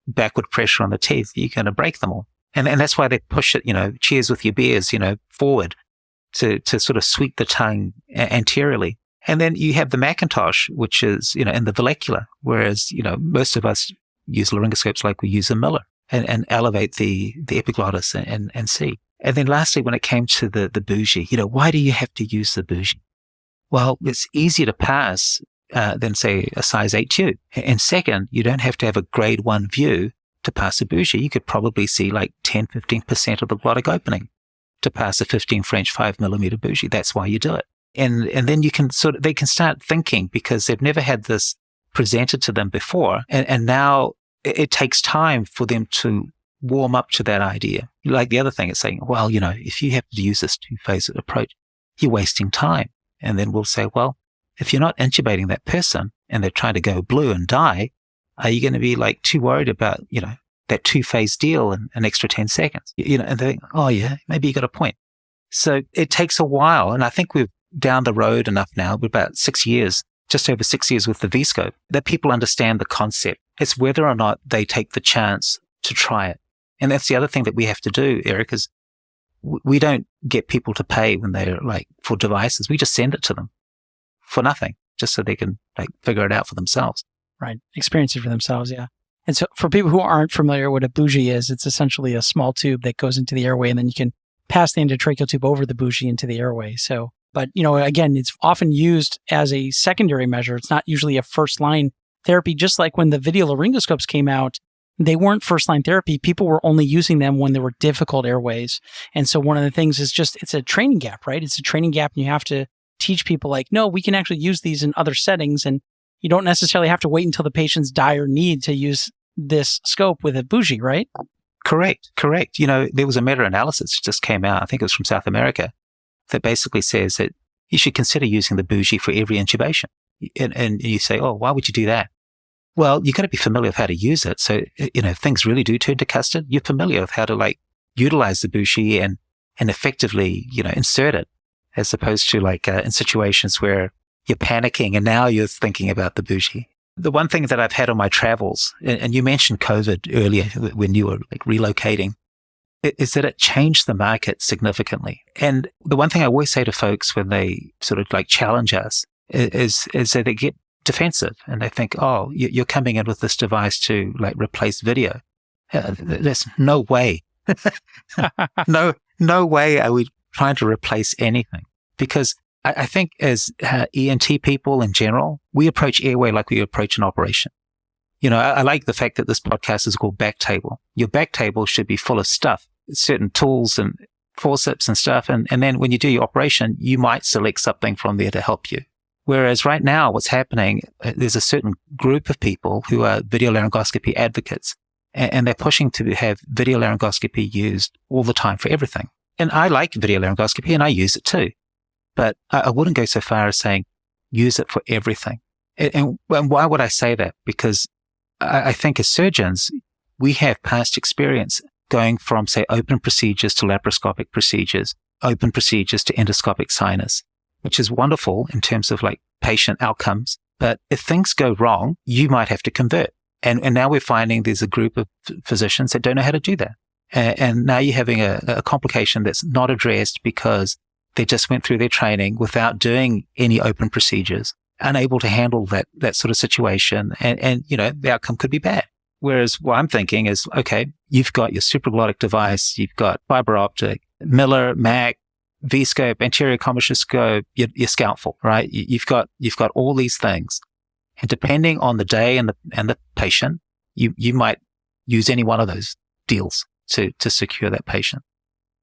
backward pressure on the teeth, you're going to break them all. And that's why they push it, cheers with your beers, forward to sort of sweep the tongue anteriorly. And then you have the Macintosh, which is, in the vallecula, whereas, most of us use laryngoscopes like we use a Miller and elevate the epiglottis and see. And then lastly, when it came to the bougie, why do you have to use the bougie? Well, it's easier to pass than say a size 8 tube. And second, you don't have to have a grade 1 view to pass a bougie. You could probably see like 10, 15% of the glottic opening to pass a 15 French 5mm bougie. That's why you do it. And then you can they can start thinking, because they've never had this presented to them before. And now it takes time for them to warm up to that idea. Like the other thing is saying, well, if you have to use this 2-phase approach, you're wasting time. And then we'll say, well, if you're not intubating that person and they're trying to go blue and die, are you going to be like too worried about, that 2-phase deal in an extra 10 seconds? And they think, oh yeah, maybe you got a point. So it takes a while. And I think we're down the road enough now, we're about 6 years, just over 6 years with the Vie-Scope, that people understand the concept. It's whether or not they take the chance to try it. And that's the other thing that we have to do, Eric, is we don't get people to pay when they're for devices. We just send it to them for nothing, just so they can figure it out for themselves. Right. Experience it for themselves. Yeah. And so for people who aren't familiar what a bougie is, it's essentially a small tube that goes into the airway, and then you can pass the endotracheal tube over the bougie into the airway. So, but again, it's often used as a secondary measure. It's not usually a first line therapy. Just like when the video laryngoscopes came out, they weren't first line therapy. People were only using them when there were difficult airways. And so one of the things is it's a training gap, right? It's a training gap, and you have to teach people no, we can actually use these in other settings. And you don't necessarily have to wait until the patient's dire need to use this scope with a bougie, right? Correct. There was a meta-analysis that just came out, I think it was from South America, that basically says that you should consider using the bougie for every intubation. And you say, oh, why would you do that? Well, you've got to be familiar with how to use it. So, if things really do turn to custard, you're familiar with how to utilize the bougie and effectively, insert it, as opposed to in situations where you're panicking and now you're thinking about the bougie. The one thing that I've had on my travels, and you mentioned COVID earlier when you were relocating, is that it changed the market significantly. And the one thing I always say to folks when they sort of challenge us is that they get defensive and they think, oh, you're coming in with this device to replace video. There's no way. No way are we trying to replace anything, because I think as ENT people in general, we approach airway like we approach an operation. I like the fact that this podcast is called BackTable. Your BackTable should be full of stuff, certain tools and forceps and stuff. And then when you do your operation, you might select something from there to help you. Whereas right now, what's happening, there's a certain group of people who are video laryngoscopy advocates, and they're pushing to have video laryngoscopy used all the time for everything. And I like video laryngoscopy and I use it too. But I wouldn't go so far as saying use it for everything. And why would I say that? Because I think as surgeons, we have past experience going from, say, open procedures to laparoscopic procedures, open procedures to endoscopic sinus, which is wonderful in terms of patient outcomes. But if things go wrong, you might have to convert. And now we're finding there's a group of physicians that don't know how to do that. And now you're having a complication that's not addressed because they just went through their training without doing any open procedures, unable to handle that sort of situation. And the outcome could be bad. Whereas what I'm thinking is, okay, you've got your supraglottic device, you've got fiber optic, Miller, Mac, Vie-Scope, anterior commissure scope, your scalpel, right? You've got all these things. And depending on the day and the patient, you might use any one of those deals to secure that patient.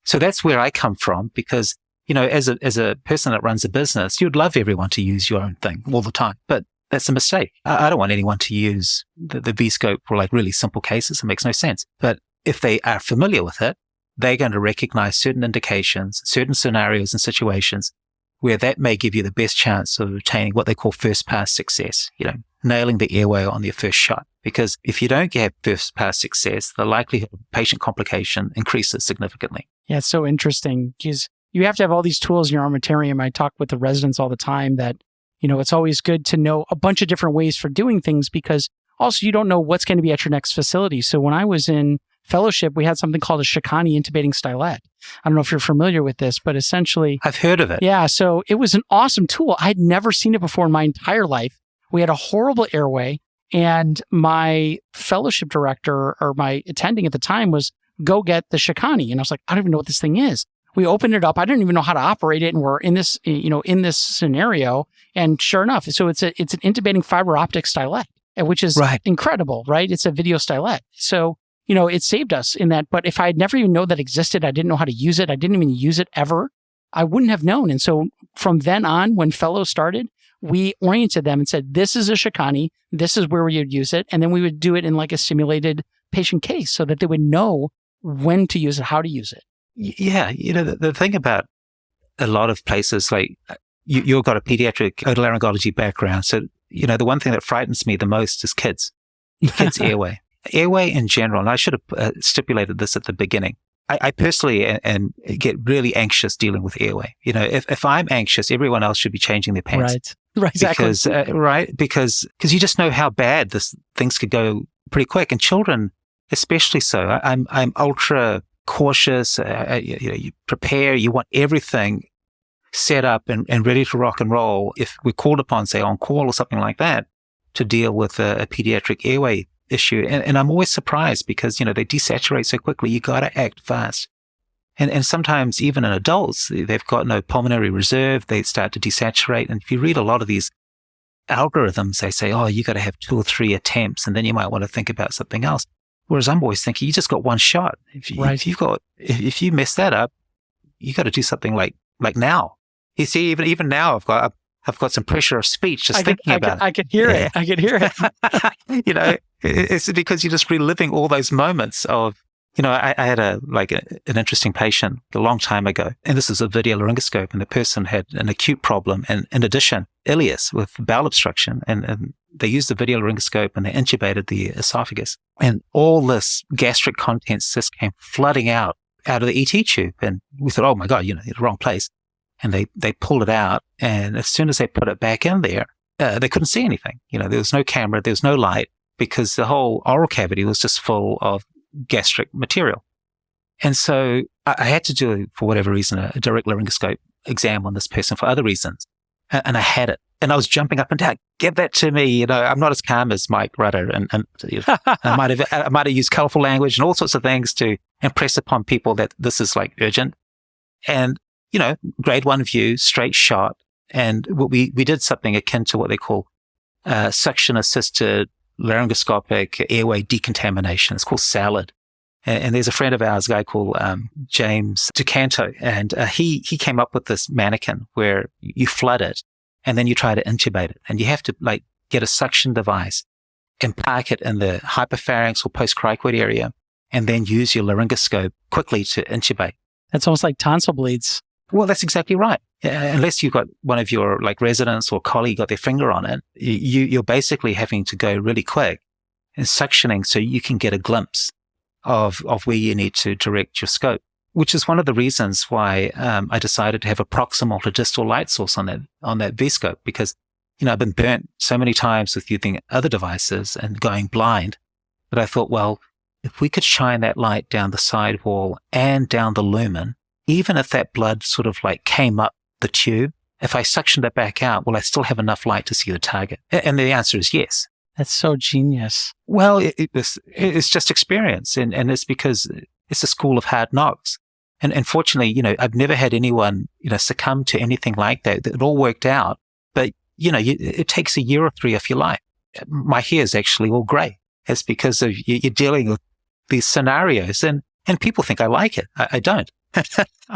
So that's where I come from, because as a person that runs a business, you'd love everyone to use your own thing all the time, but that's a mistake. I don't want anyone to use the Vie-Scope for really simple cases. It makes no sense. But if they are familiar with it, they're going to recognize certain indications, certain scenarios and situations where that may give you the best chance of obtaining what they call first pass success, nailing the airway on your first shot. Because if you don't get first pass success, the likelihood of patient complication increases significantly. Yeah, it's so interesting because you have to have all these tools in your armamentarium. I talk with the residents all the time that, it's always good to know a bunch of different ways for doing things, because also you don't know what's going to be at your next facility. So when I was in fellowship, we had something called a Shikani intubating stylet. I don't know if you're familiar with this, but essentially... I've heard of it. Yeah, so it was an awesome tool. I had never seen it before in my entire life. We had a horrible airway, and my fellowship director or my attending at the time was, go get the Shikani. And I was like, I don't even know what this thing is. we opened it up. I didn't even know how to operate it. And we're in this, in this scenario. And sure enough, so it's an intubating fiber optic stylet, which is incredible, right? It's a video stylet. So, it saved us in that. But if I had never even known that existed, I didn't know how to use it. I didn't even use it ever. I wouldn't have known. And so from then on, when fellows started, we oriented them and said, this is a Shikani. This is where we would use it. And then we would do it in like a simulated patient case so that they would know when to use it, how to use it. Yeah. The thing about a lot of places, like you've got a pediatric otolaryngology background. So, the one thing that frightens me the most is kids airway. Airway in general, and I should have stipulated this at the beginning. I personally get really anxious dealing with airway. If I'm anxious, everyone else should be changing their pants. Right, exactly. Because you just know how bad things could go pretty quick, and children especially so. I'm ultra cautious. You prepare. You want everything set up and ready to rock and roll. If we're called upon, say on call or something like that, to deal with a pediatric airway issue. And I'm always surprised because, they desaturate so quickly. You got to act fast. And sometimes even in adults, they've got no pulmonary reserve. They start to desaturate. And if you read a lot of these algorithms, they say, you got to have 2 or 3 attempts and then you might want to think about something else. Whereas I'm always thinking, you just got one shot. If you mess that up, you got to do something like now. You see, even now I've got some pressure of speach just thinking about it. I can hear it. I can hear it. It's because you're just reliving all those moments of, I had an interesting patient a long time ago, and this is a video laryngoscope, and the person had an acute problem, and in addition, ileus with bowel obstruction, and they used the video laryngoscope and they intubated the esophagus, and all this gastric contents just came flooding out of the ET tube, and we thought, oh my God, the wrong place. And they pulled it out, and as soon as they put it back in there, they couldn't see anything. There was no camera, there was no light, because the whole oral cavity was just full of gastric material. And so I had to do, for whatever reason, a direct laryngoscope exam on this person for other reasons. And I had it. And I was jumping up and down, get that to me. I'm not as calm as Mike Rudder. And I might have used colorful language and all sorts of things to impress upon people that this is like urgent. And grade 1 view, straight shot. And we did something akin to what they call suction-assisted laryngoscopic airway decontamination. It's called SALAD. And there's a friend of ours, a guy called James DeCanto, and he came up with this mannequin where you flood it and then you try to intubate it. And you have to get a suction device and park it in the hypopharynx or postcricoid area and then use your laryngoscope quickly to intubate. That's almost like tonsil bleeds. Well, that's exactly right. Unless you've got one of your residents or colleague got their finger on it, you're basically having to go really quick and suctioning so you can get a glimpse of where you need to direct your scope, which is one of the reasons why I decided to have a proximal to distal light source on that Vie-Scope, because I've been burnt so many times with using other devices and going blind that I thought, well, if we could shine that light down the side wall and down the lumen, even if that blood sort of came up the tube, if I suctioned it back out, will I still have enough light to see the target? And the answer is yes. That's so genius. Well, it's just experience. And it's because it's a school of hard knocks. And fortunately, I've never had anyone, succumb to anything like that. It all worked out. But, it takes a year or 3 of your life. My hair is actually all gray. It's because of you're dealing with these scenarios. And people think I like it. I don't.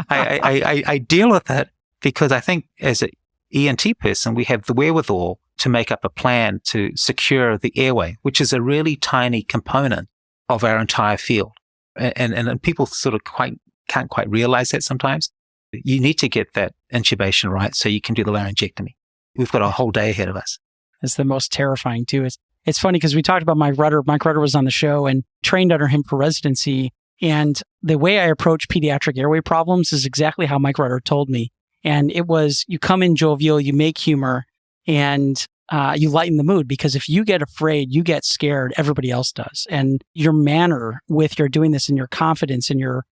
I deal with it because I think as an ENT person, we have the wherewithal to make up a plan to secure the airway, which is a really tiny component of our entire field. And people sort of can't quite realize that sometimes. You need to get that intubation right so you can do the laryngectomy. We've got a whole day ahead of us. It's the most terrifying too. It's funny because we talked about Mike Rudder. Mike Rudder was on the show and trained under him for residency. And the way I approach pediatric airway problems is exactly how Mike Rudder told me. And it was, you come in jovial, you make humor, and you lighten the mood, because if you get afraid, you get scared, everybody else does. And your manner with your doing this and your confidence and your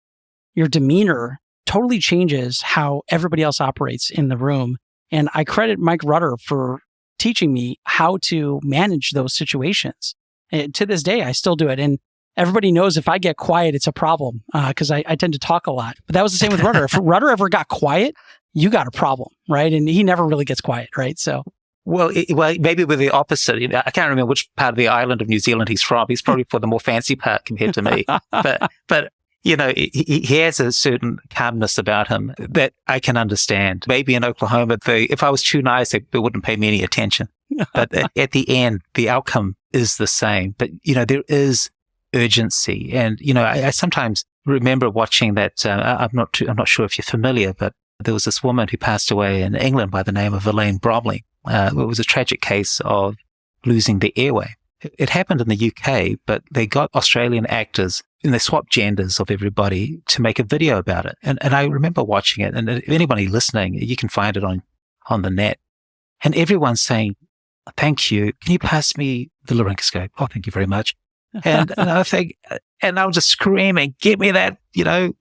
demeanor totally changes how everybody else operates in the room. And I credit Mike Rudder for teaching me how to manage those situations. And to this day, I still do it. And everybody knows if I get quiet, it's a problem because I tend to talk a lot. But that was the same with Rudder. If Rudder ever got quiet, you got a problem, right? And he never really gets quiet, right? So. Well, maybe with the opposite. I can't remember which part of the island of New Zealand he's from. He's probably for the more fancy part compared to me. But he has a certain calmness about him that I can understand. Maybe in Oklahoma, if I was too nice, they wouldn't pay me any attention. But at the end, the outcome is the same. But, there is urgency. And, I sometimes remember watching that. I'm not sure if you're familiar, but there was this woman who passed away in England by the name of Elaine Bromley. It was a tragic case of losing the airway. It happened in the UK, but they got Australian actors and they swapped genders of everybody to make a video about it. And I remember watching it. And if anybody listening, you can find it on the net. And everyone's saying, thank you. Can you pass me the laryngoscope? Oh, thank you very much. And I think, and I'll just screaming, get me that,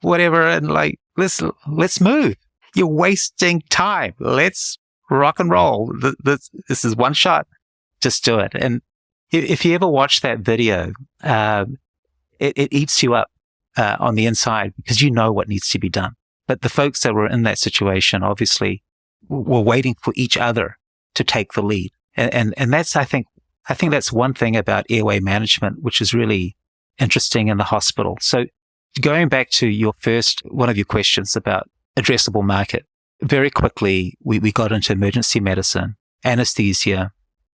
whatever. And like, let's move. You're wasting time. Let's rock and roll. This is one shot. Just do it. And if you ever watch that video, it eats you up on the inside because you know what needs to be done. But the folks that were in that situation obviously were waiting for each other to take the lead. And that's, I think that's one thing about airway management, which is really interesting in the hospital. So going back to one of your questions about addressable market, very quickly, we got into emergency medicine, anesthesia,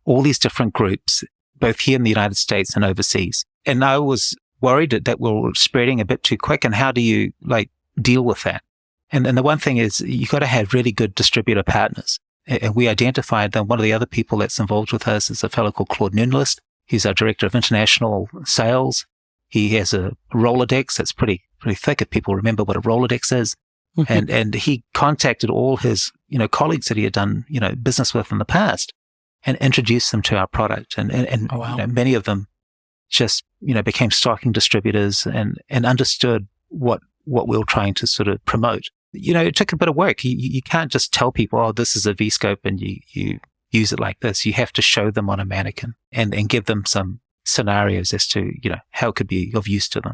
all these different groups, both here in the United States and overseas. And I was worried that we're spreading a bit too quick. And how do you deal with that? And the one thing is you got to have really good distributor partners. And we identified that one of the other people that's involved with us is a fellow called Claude Nunlist. He's our director of international sales. He has a Rolodex that's pretty thick if people remember what a Rolodex is. And he contacted all his, colleagues that he had done, business with in the past and introduced them to our product. And oh, wow. Many of them just, became stocking distributors and understood what we were trying to sort of promote. It took a bit of work. You can't just tell people, oh, this is a Vie-Scope and you use it like this. You have to show them on a mannequin and give them some scenarios as to, how it could be of use to them.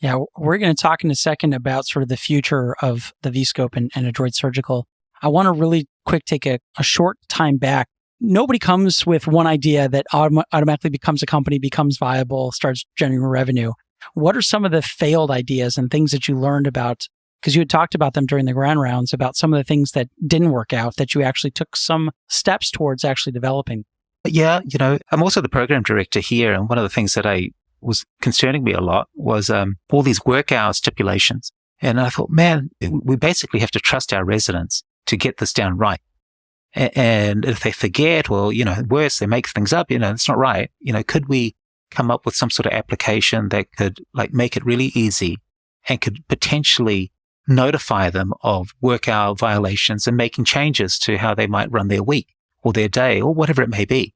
Yeah, we're going to talk in a second about sort of the future of the Vie-Scope and Adroit Surgical. I want to really quick take a short time back. Nobody comes with one idea that automatically becomes a company, becomes viable, starts generating revenue. What are some of the failed ideas and things that you learned about? Because you had talked about them during the grand rounds, about some of the things that didn't work out that you actually took some steps towards actually developing. Yeah, I'm also the program director here. And one of the things that was concerning me a lot was all these work hour stipulations. And I thought, man, we basically have to trust our residents to get this down right. And if they forget, well, worse, they make things up, it's not right. Could we come up with some sort of application that could make it really easy and could potentially notify them of work hour violations and making changes to how they might run their week or their day or whatever it may be.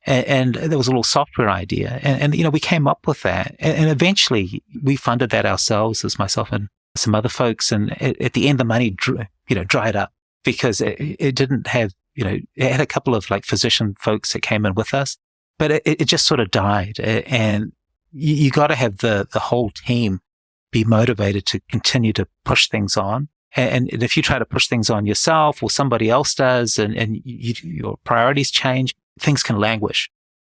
And there was a little software idea. And we came up with that. And eventually we funded that ourselves, as myself and some other folks. And at the end, the money, dried up because it didn't have, it had a couple of physician folks that came in with us, but it just sort of died. And you got to have the whole team be motivated to continue to push things on. And if you try to push things on yourself or somebody else does and your priorities change, things can languish.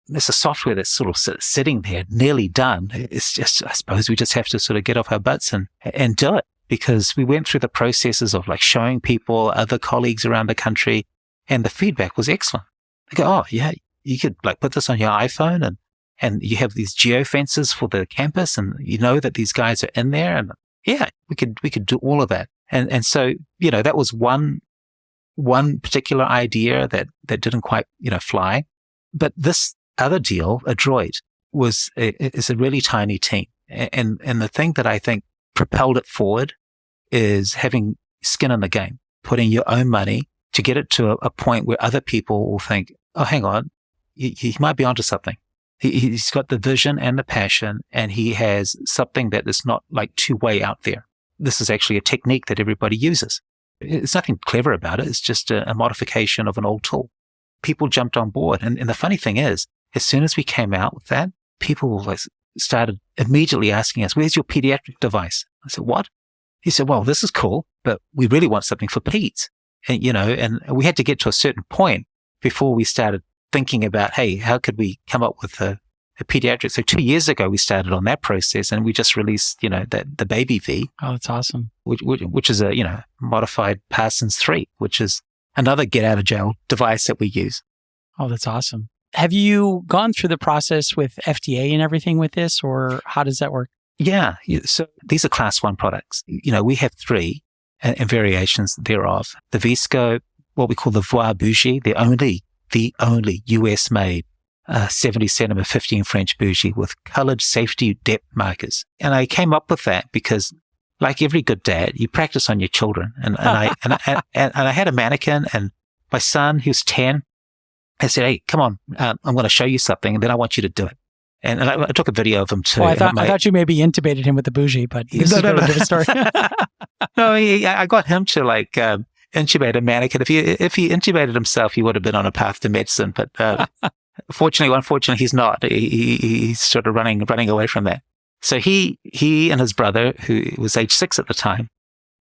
There's a software that's sort of sitting there, nearly done. It's just, I suppose we just have to sort of get off our butts and do it, because we went through the processes of showing people, other colleagues around the country, and the feedback was excellent. They go, oh yeah, you could put this on your iPhone and you have these geofences for the campus and that these guys are in there. And yeah, we could do all of that. And so, that was one particular idea that didn't quite, fly. But this other deal, Adroit, is a really tiny team. And the thing that I think propelled it forward is having skin in the game, putting your own money to get it to a point where other people will think, oh, hang on, he might be onto something. He's got the vision and the passion, and he has something that is not too way out there. This is actually a technique that everybody uses. It's nothing clever about it. It's just a modification of an old tool. People jumped on board. And the funny thing is, as soon as we came out with that, people were started immediately asking us, where's your pediatric device? I said, what? He said, well, this is cool, but we really want something for peds. And, and we had to get to a certain point before we started thinking about, hey, how could we come up with a pediatric? So 2 years ago, we started on that process, and we just released, the baby V. Oh, that's awesome. Which is a, modified Parsons 3, which is another get out of jail device that we use. Oh, that's awesome. Have you gone through the process with FDA and everything with this, or how does that work? Yeah. So these are class 1 products. We have 3 and variations thereof. The Vie-Scope, what we call the Voir bougie, the only US made 70 centimeter 15 French bougie with colored safety depth markers. And I came up with that because, like every good dad, you practice on your children. And I had a mannequin, and my son, he was 10. I said, hey, come on, I'm going to show you something, and then I want you to do it. And I took a video of him too. Well, I thought you maybe intubated him with the bougie, but this is a different story. No, I got him to intubate a mannequin. If he intubated himself, he would have been on a path to medicine. But unfortunately, he's not. He's sort of running away from that. So he and his brother, who was age 6 at the time,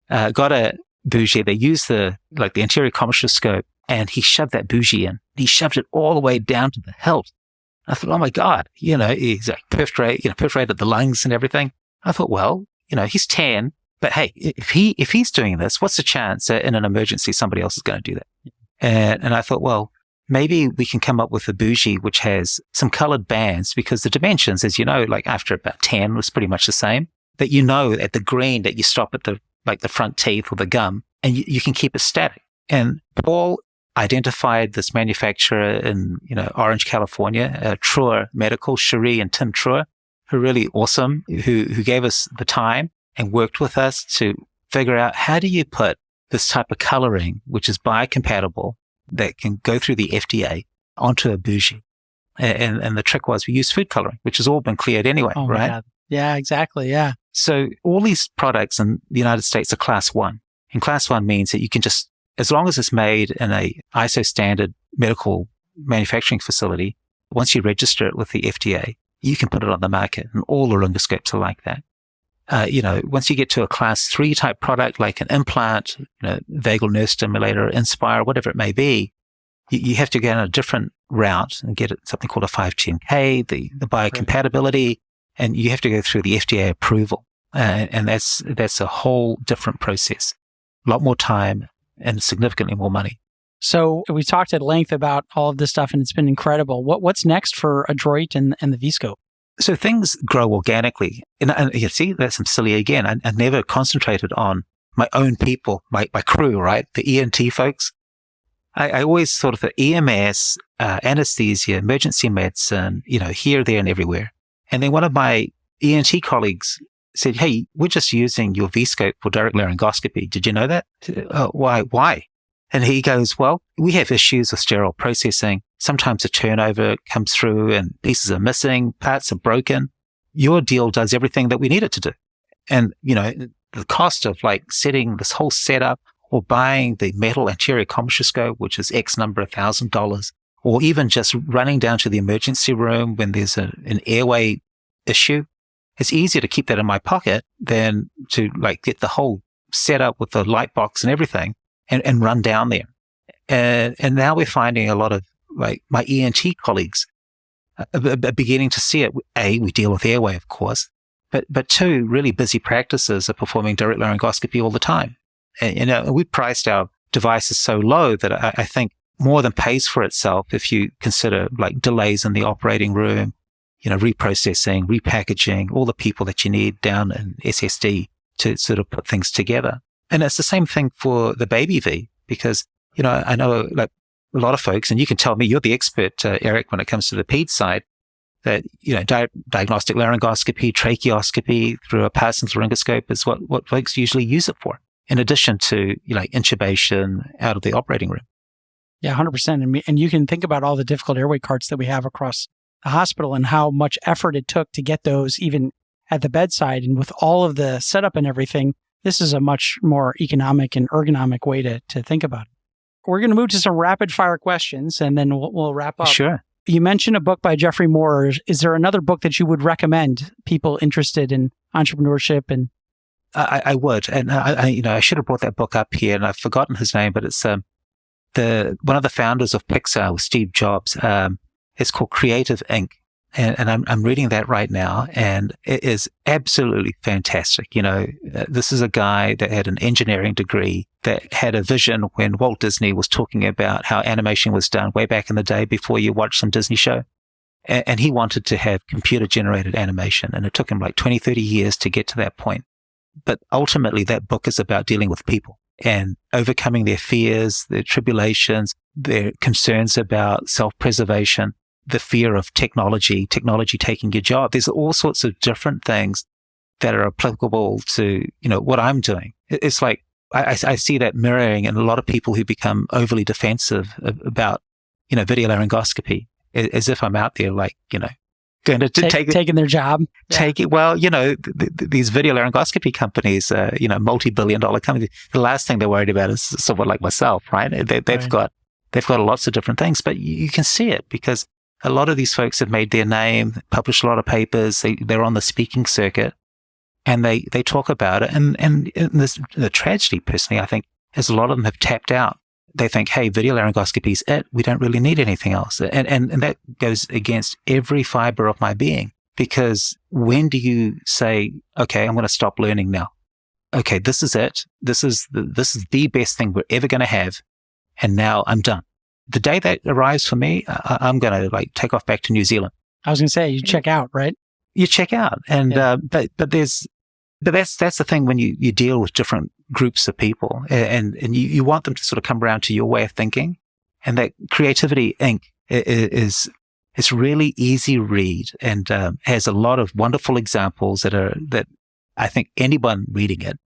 got a bougie. They used the anterior commissure scope, and he shoved that bougie in. He shoved it all the way down to the hilt. I thought, oh my God, he's perforated the lungs and everything. I thought, well, he's 10, but hey, if he's doing this, what's the chance that in an emergency somebody else is going to do that? And I thought, well, maybe we can come up with a bougie which has some colored bands, because the dimensions, as you know, after about 10 was pretty much the same. That at the green that you stop at the front teeth or the gum, and you can keep it static. And Paul identified this manufacturer in, Orange, California, Truer Medical, Cherie and Tim Truer, who are really awesome, who gave us the time and worked with us to figure out how do you put this type of coloring, which is biocompatible, that can go through the FDA onto a bougie. And the trick was we used food coloring, which has all been cleared anyway, oh right? God. Yeah, exactly. Yeah. So all these products in the United States are class 1. And class 1 means that you can just, as long as it's made in a ISO standard medical manufacturing facility, once you register it with the FDA, you can put it on the market, and all laryngoscopes are like that. Once you get to a class 3 type product, like an implant, vagal nerve stimulator, Inspire, whatever it may be, you have to go on a different route and get something called a 510K, the biocompatibility, and you have to go through the FDA approval. And that's a whole different process. A lot more time and significantly more money. So we talked at length about all of this stuff, and it's been incredible. What's next for Adroit and the Vie-Scope? So things grow organically. And you see, that's silly again. I never concentrated on my own people, my crew, right? The ENT folks. I always thought of the EMS, anesthesia, emergency medicine, here, there, and everywhere. And then one of my ENT colleagues said, hey, we're just using your Vie-Scope for direct laryngoscopy. Did you know that? Why? And he goes, well, we have issues with sterile processing. Sometimes a turnover comes through and pieces are missing, parts are broken. Your deal does everything that we need it to do. And, the cost of setting this whole setup or buying the metal anterior commissure scope, which is X number of $1,000, or even just running down to the emergency room when there's an airway issue, it's easier to keep that in my pocket than to get the whole setup with the light box and everything and run down there. And now we're finding a lot of my ENT colleagues are beginning to see it. A, we deal with Airway, of course, but 2, really busy practices are performing direct laryngoscopy all the time. And, we priced our devices so low that I think more than pays for itself if you consider delays in the operating room, reprocessing, repackaging, all the people that you need down in SSD to sort of put things together. And it's the same thing for the baby V, because, I know a lot of folks, and you can tell me, you're the expert, Eric, when it comes to the ped side, that, diagnostic laryngoscopy, tracheoscopy through a Parsons laryngoscope is what folks usually use it for, in addition to, intubation out of the operating room. Yeah, 100%. And you can think about all the difficult airway carts that we have across the hospital and how much effort it took to get those even at the bedside. And with all of the setup and everything, this is a much more economic and ergonomic way to think about it. We're going to move to some rapid fire questions, and then we'll wrap up. Sure. You mentioned a book by Jeffrey Moore. Is there another book that you would recommend people interested in entrepreneurship? And I would, and I should have brought that book up here, and I've forgotten his name, but it's one of the founders of Pixar, with Steve Jobs. It's called Creative Inc. And I'm reading that right now, and it is absolutely fantastic. This is a guy that had an engineering degree that had a vision when Walt Disney was talking about how animation was done way back in the day before you watched some Disney show. And he wanted to have computer generated animation, and it took him like 20, 30 years to get to that point. But ultimately that book is about dealing with people and overcoming their fears, their tribulations, their concerns about self-preservation, the fear of technology taking your job. There's all sorts of different things that are applicable to, what I'm doing. It's like, I see that mirroring in a lot of people who become overly defensive about, video laryngoscopy, as if I'm out there like, going to taking their job. Take it. Well, these video laryngoscopy companies, multi-billion-dollar companies, the last thing they're worried about is someone like myself, right? They've got lots of different things, but you can see it because a lot of these folks have made their name, published a lot of papers. They're on the speaking circuit, and they talk about it. And the tragedy, personally, I think, is a lot of them have tapped out. They think, hey, video laryngoscopy is it. We don't really need anything else. And that goes against every fiber of my being, because when do you say, okay, I'm going to stop learning now? Okay, this is it. This is the best thing we're ever going to have. And now I'm done. The day that arrives for me, I'm going to take off back to New Zealand. I was going to say, you check out, right? You check out. And, but that's the thing when you deal with different groups of people and you want them to sort of come around to your way of thinking. And that Creativity Inc. is really easy read and, has a lot of wonderful examples that I think anyone reading it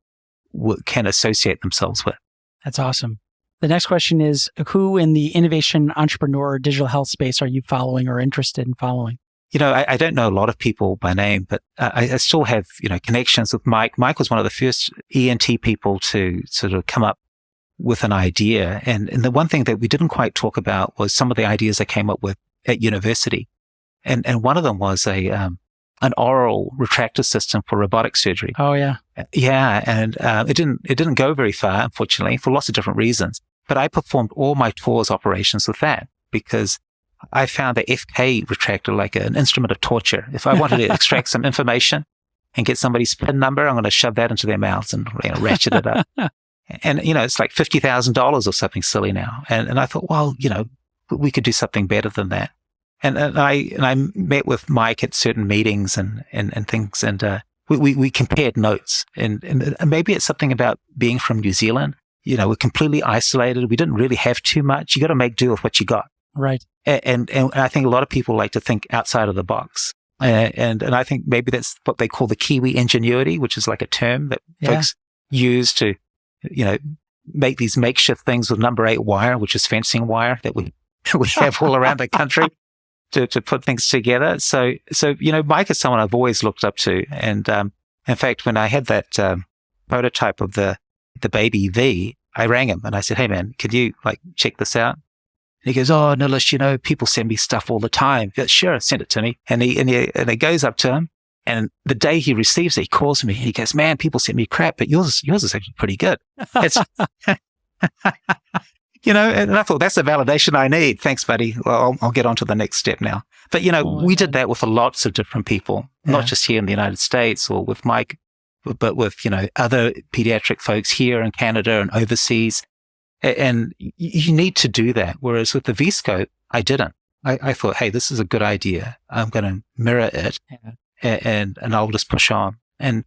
can associate themselves with. That's awesome. The next question is, who in the innovation, entrepreneur, digital health space are you following or interested in following? I don't know a lot of people by name, but I still have, connections with Mike. Mike was one of the first ENT people to sort of come up with an idea. And the one thing that we didn't quite talk about was some of the ideas I came up with at university. And one of them was an oral retractor system for robotic surgery. Oh, yeah. Yeah. And it didn't go very far, unfortunately, for lots of different reasons. But I performed all my TORS operations with that because I found the FK retractor like an instrument of torture. If I wanted to extract some information and get somebody's PIN number, I'm going to shove that into their mouths and ratchet it up. And, it's like $50,000 or something silly now. And I thought, well, we could do something better than that. And I met with Mike at certain meetings and things, and we compared notes. And maybe it's something about being from New Zealand. We're completely isolated. We didn't really have too much. You got to make do with what you got. Right. And I think a lot of people like to think outside of the box. And I think maybe that's what they call the Kiwi ingenuity, which is like a term that folks use to, make these makeshift things with number 8 wire, which is fencing wire that we have all around the country to put things together. So, Mike is someone I've always looked up to. And, in fact, when I had that, prototype of the baby V, I rang him and I said, hey man, could you check this out? And he goes, oh, Nilesh, people send me stuff all the time. Yeah, sure, send it to me. And he goes up to him, and the day he receives it, he calls me and he goes, man, people send me crap, but yours is actually pretty good. It's, and I thought that's the validation I need. Thanks, buddy. Well, I'll get on to the next step now. But, we did that with lots of different people, not just here in the United States or with Mike, but with, other pediatric folks here in Canada and overseas. And you need to do that. Whereas with the Vie-Scope, I didn't. I thought, hey, this is a good idea. I'm going to mirror it and I'll just push on. And,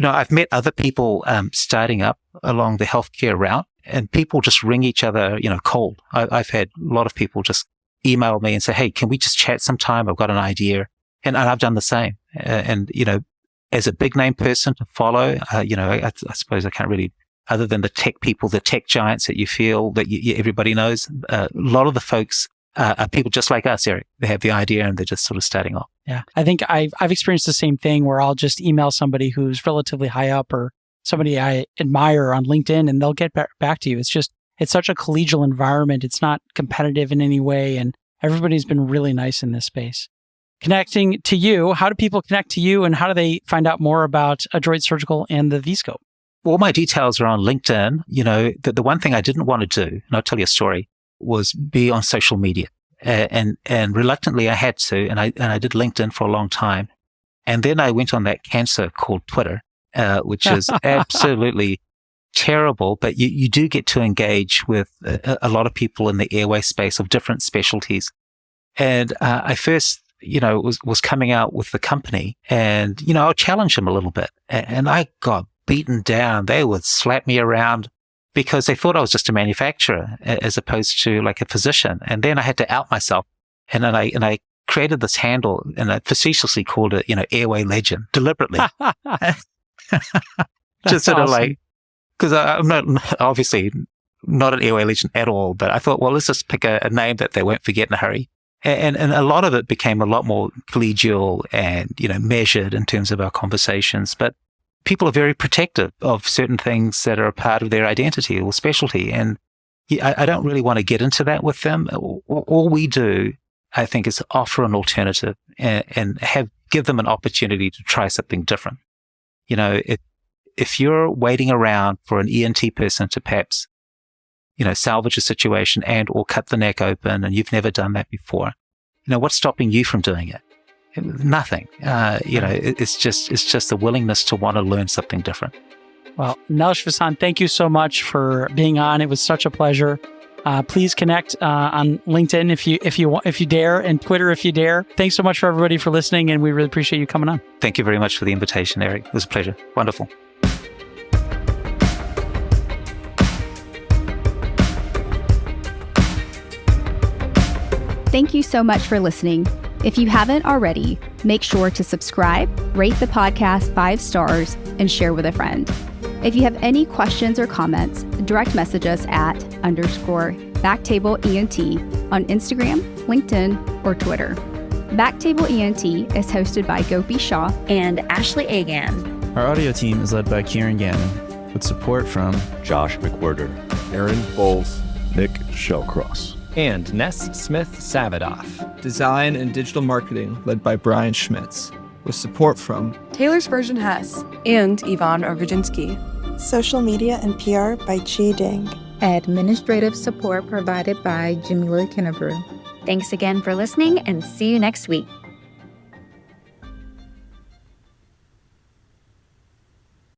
I've met other people starting up along the healthcare route, and people just ring each other, cold. I've had a lot of people just email me and say, hey, can we just chat sometime? I've got an idea. And I've done the same. And, as a big name person to follow, I suppose I can't really, other than the tech people, the tech giants that you feel that everybody knows, a lot of the folks are people just like us, Eric. They have the idea and they're just sort of starting off. Yeah. I think I've experienced the same thing where I'll just email somebody who's relatively high up or somebody I admire on LinkedIn, and they'll get back to you. It's such a collegial environment. It's not competitive in any way. And Everybody's been really nice in this space. Connecting to you, how do people connect to you and how do they find out more about Adroit Surgical and the Vie-Scope? All my details are on LinkedIn. The one thing I didn't want to do, and I'll tell you a story, was be on social media. And reluctantly I had to, and I did LinkedIn for a long time. And then I went on that cancer called Twitter, which is absolutely terrible, but you do get to engage with a lot of people in the airway space of different specialties. And I first, was coming out with the company and, I'll challenge them a little bit. And I got beaten down. They would slap me around because they thought I was just a manufacturer as opposed to like a physician. And then I had to out myself. And then I created this handle and I facetiously called it, Airway Legend, deliberately. Just sort of like, because I'm not obviously not an Airway Legend at all, but I thought, well, let's just pick a name that they won't forget in a hurry. And a lot of it became a lot more collegial and, measured in terms of our conversations. But people are very protective of certain things that are a part of their identity or specialty. And I don't really want to get into that with them. All we do, I think, is offer an alternative and give them an opportunity to try something different. If you're waiting around for an ENT person to perhaps, salvage a situation and or cut the neck open and you've never done that before, what's stopping you from doing it? Nothing. It's just the willingness to want to learn something different. Well, Nilesh Vasan, thank you so much for being on. It was such a pleasure. Please connect on LinkedIn if you dare, and Twitter if you dare. Thanks so much for everybody for listening, and we really appreciate you coming on. Thank you very much for the invitation, Eric. It was a pleasure. Wonderful. Thank you so much for listening. If you haven't already, make sure to subscribe, rate the podcast 5 stars, and share with a friend. If you have any questions or comments, direct message us at _BackTable ENT on Instagram, LinkedIn, or Twitter. BackTable ENT is hosted by Gopi Shah and Ashley Agan. Our audio team is led by Kieran Gannon, with support from Josh McWhirter, Aaron Bowles, Nick Shellcross, and Ness Smith-Savadoff. Design and digital marketing led by Brian Schmitz, with support from Taylor Spurgeon-Hess and Ivan Orgodzinsky. Social media and PR by Chi Ding. Administrative support provided by Jamila Kennebrew. Thanks again for listening and see you next week.